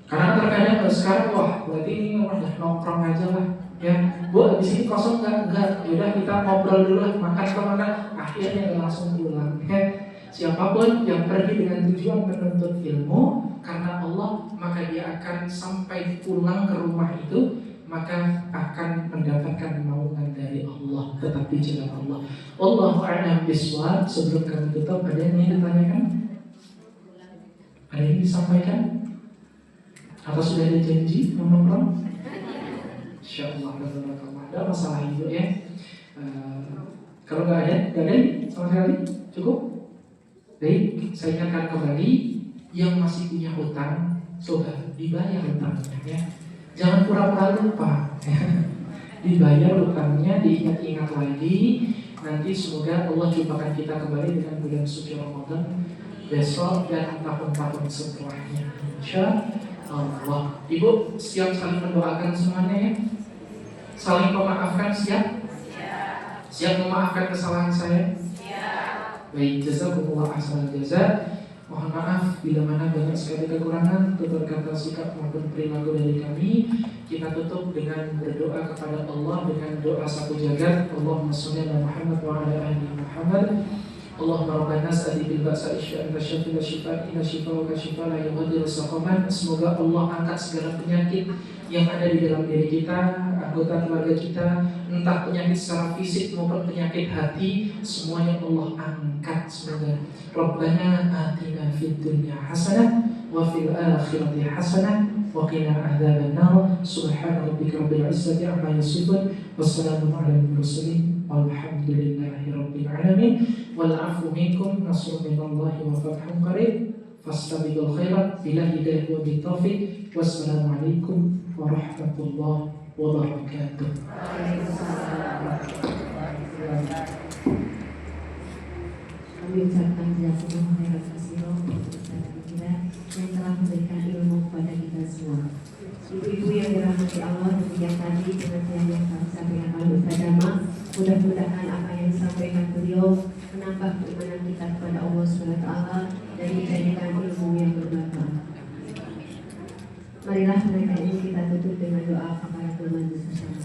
Karena terkadang sekarang berarti ini udah nongkrong aja lah, ya. Bu, di sini kosong enggak? Yaudah kita ngobrol dulu lah, makan kemana? Akhirnya langsung pulang. Ya. Siapapun yang pergi dengan tujuan menuntut ilmu karena Allah, maka dia akan sampai pulang ke rumah itu, maka akan mendapatkan naungan dari Allah, tetap di jalan Allah. Wallahu a'lam bishawab. Sebelum kami tutup, ada yang ingin ditanyakan? Ada yang disampaikan? Atau sudah ada janji menongkrong? Insyaallah, ada masalah itu ya. Kalau nggak ada sama sekali, cukup. Baik, saya ingatkan kembali yang masih punya hutang, coba dibayar hutangnya ya. Jangan pura-pura lupa. Ya. Dibayar hutangnya, diingat-ingat lagi. Nanti semoga Allah jumpakan kita kembali dengan bulan suci Ramadan besok dan tahun-tahun setelahnya. Insyaallah. Ibu siap saling mendoakan semuanya ya. Saling memaafkan, siap? Siap memaafkan kesalahan saya? Baik, jazakumullah ahsanal jaza. Mohon maaf bila mana banyak sekali kekurangan tutur kata, sikap maupun perilaku dari kami. Kita tutup dengan berdoa kepada Allah dengan doa satu jagat. Allahumma sholli ala Muhammad wa ala ali Muhammad. Allahumma rabbana nas bil ba'sa isya anta syafi la shifa illa shifauka shifa la yughadiru saqaman. Semoga Allah angkat segala penyakit yang ada di dalam diri kita, anggota keluarga kita, entah penyakit secara fisik maupun penyakit hati, semuanya Allah angkat semoga. Rabbana atina fid dunya hasanah wa fil akhirati hasanah wa qina adzabannar. Subhana rabbika rabbil izzati amma yasifun, wassalamu alal mursalin, walhamdulillahi rabbil alamin. Wal afu minkum, nasrun minallahi wa fathun qarib, fastabiqul khairat, billahi hidayah wa bitaufiq. Wassalamualaikum warahmatullahi wabarakatuh. Kami ucapkan jazakumullah khairan katsiran untuk Ustaz kita yang telah memberikan ilmu kepada kita semua. Ibu-ibu yang dirahmati Allah, yang tadi pengertian yang kami sampaikan oleh Ustaz Dama, mudah-mudahan apa yang disampaikan beliau menambah keimanan kita kepada Allah SWT dan dijadikan ilmu yang bermanfaat. Marilah mereka ini kita tutup dengan doa kafaratul majlis bersama.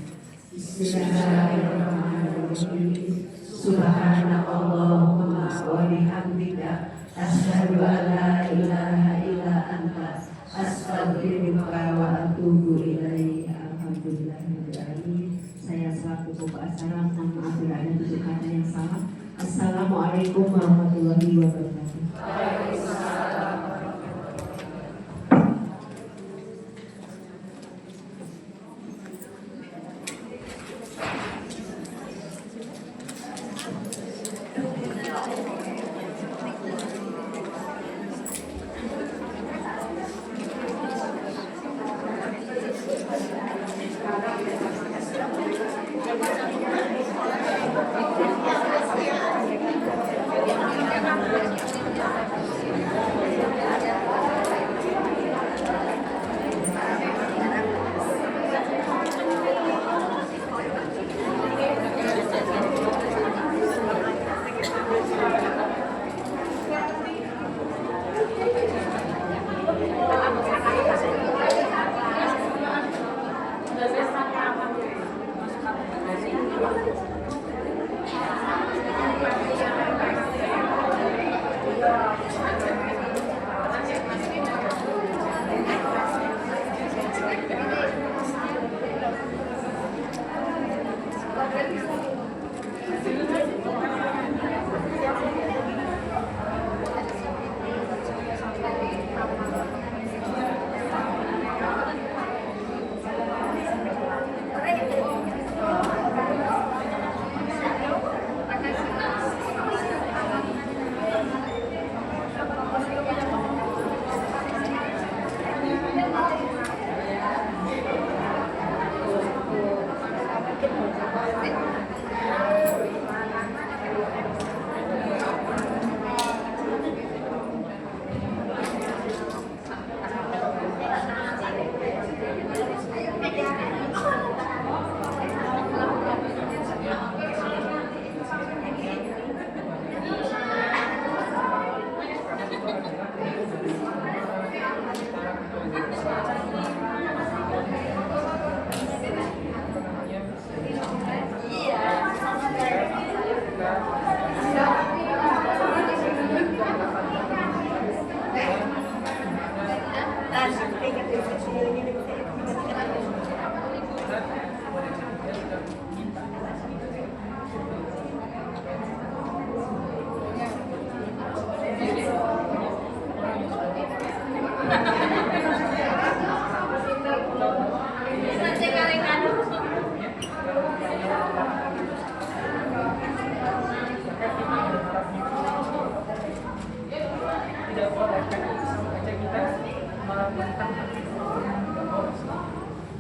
Bismillahirrahmanirrahim. Subhanallahumma wa bihamdika, asyhadu an la ilaha illa anta, astaghfiruka wa atubu ilaik. Alhamdulillahirabbil alamin. Saya selaku pembawa acara mohon maaf bila ada tutur kata yang salah. Assalamualaikum warahmatullahi wabarakatuh. Terima kasih.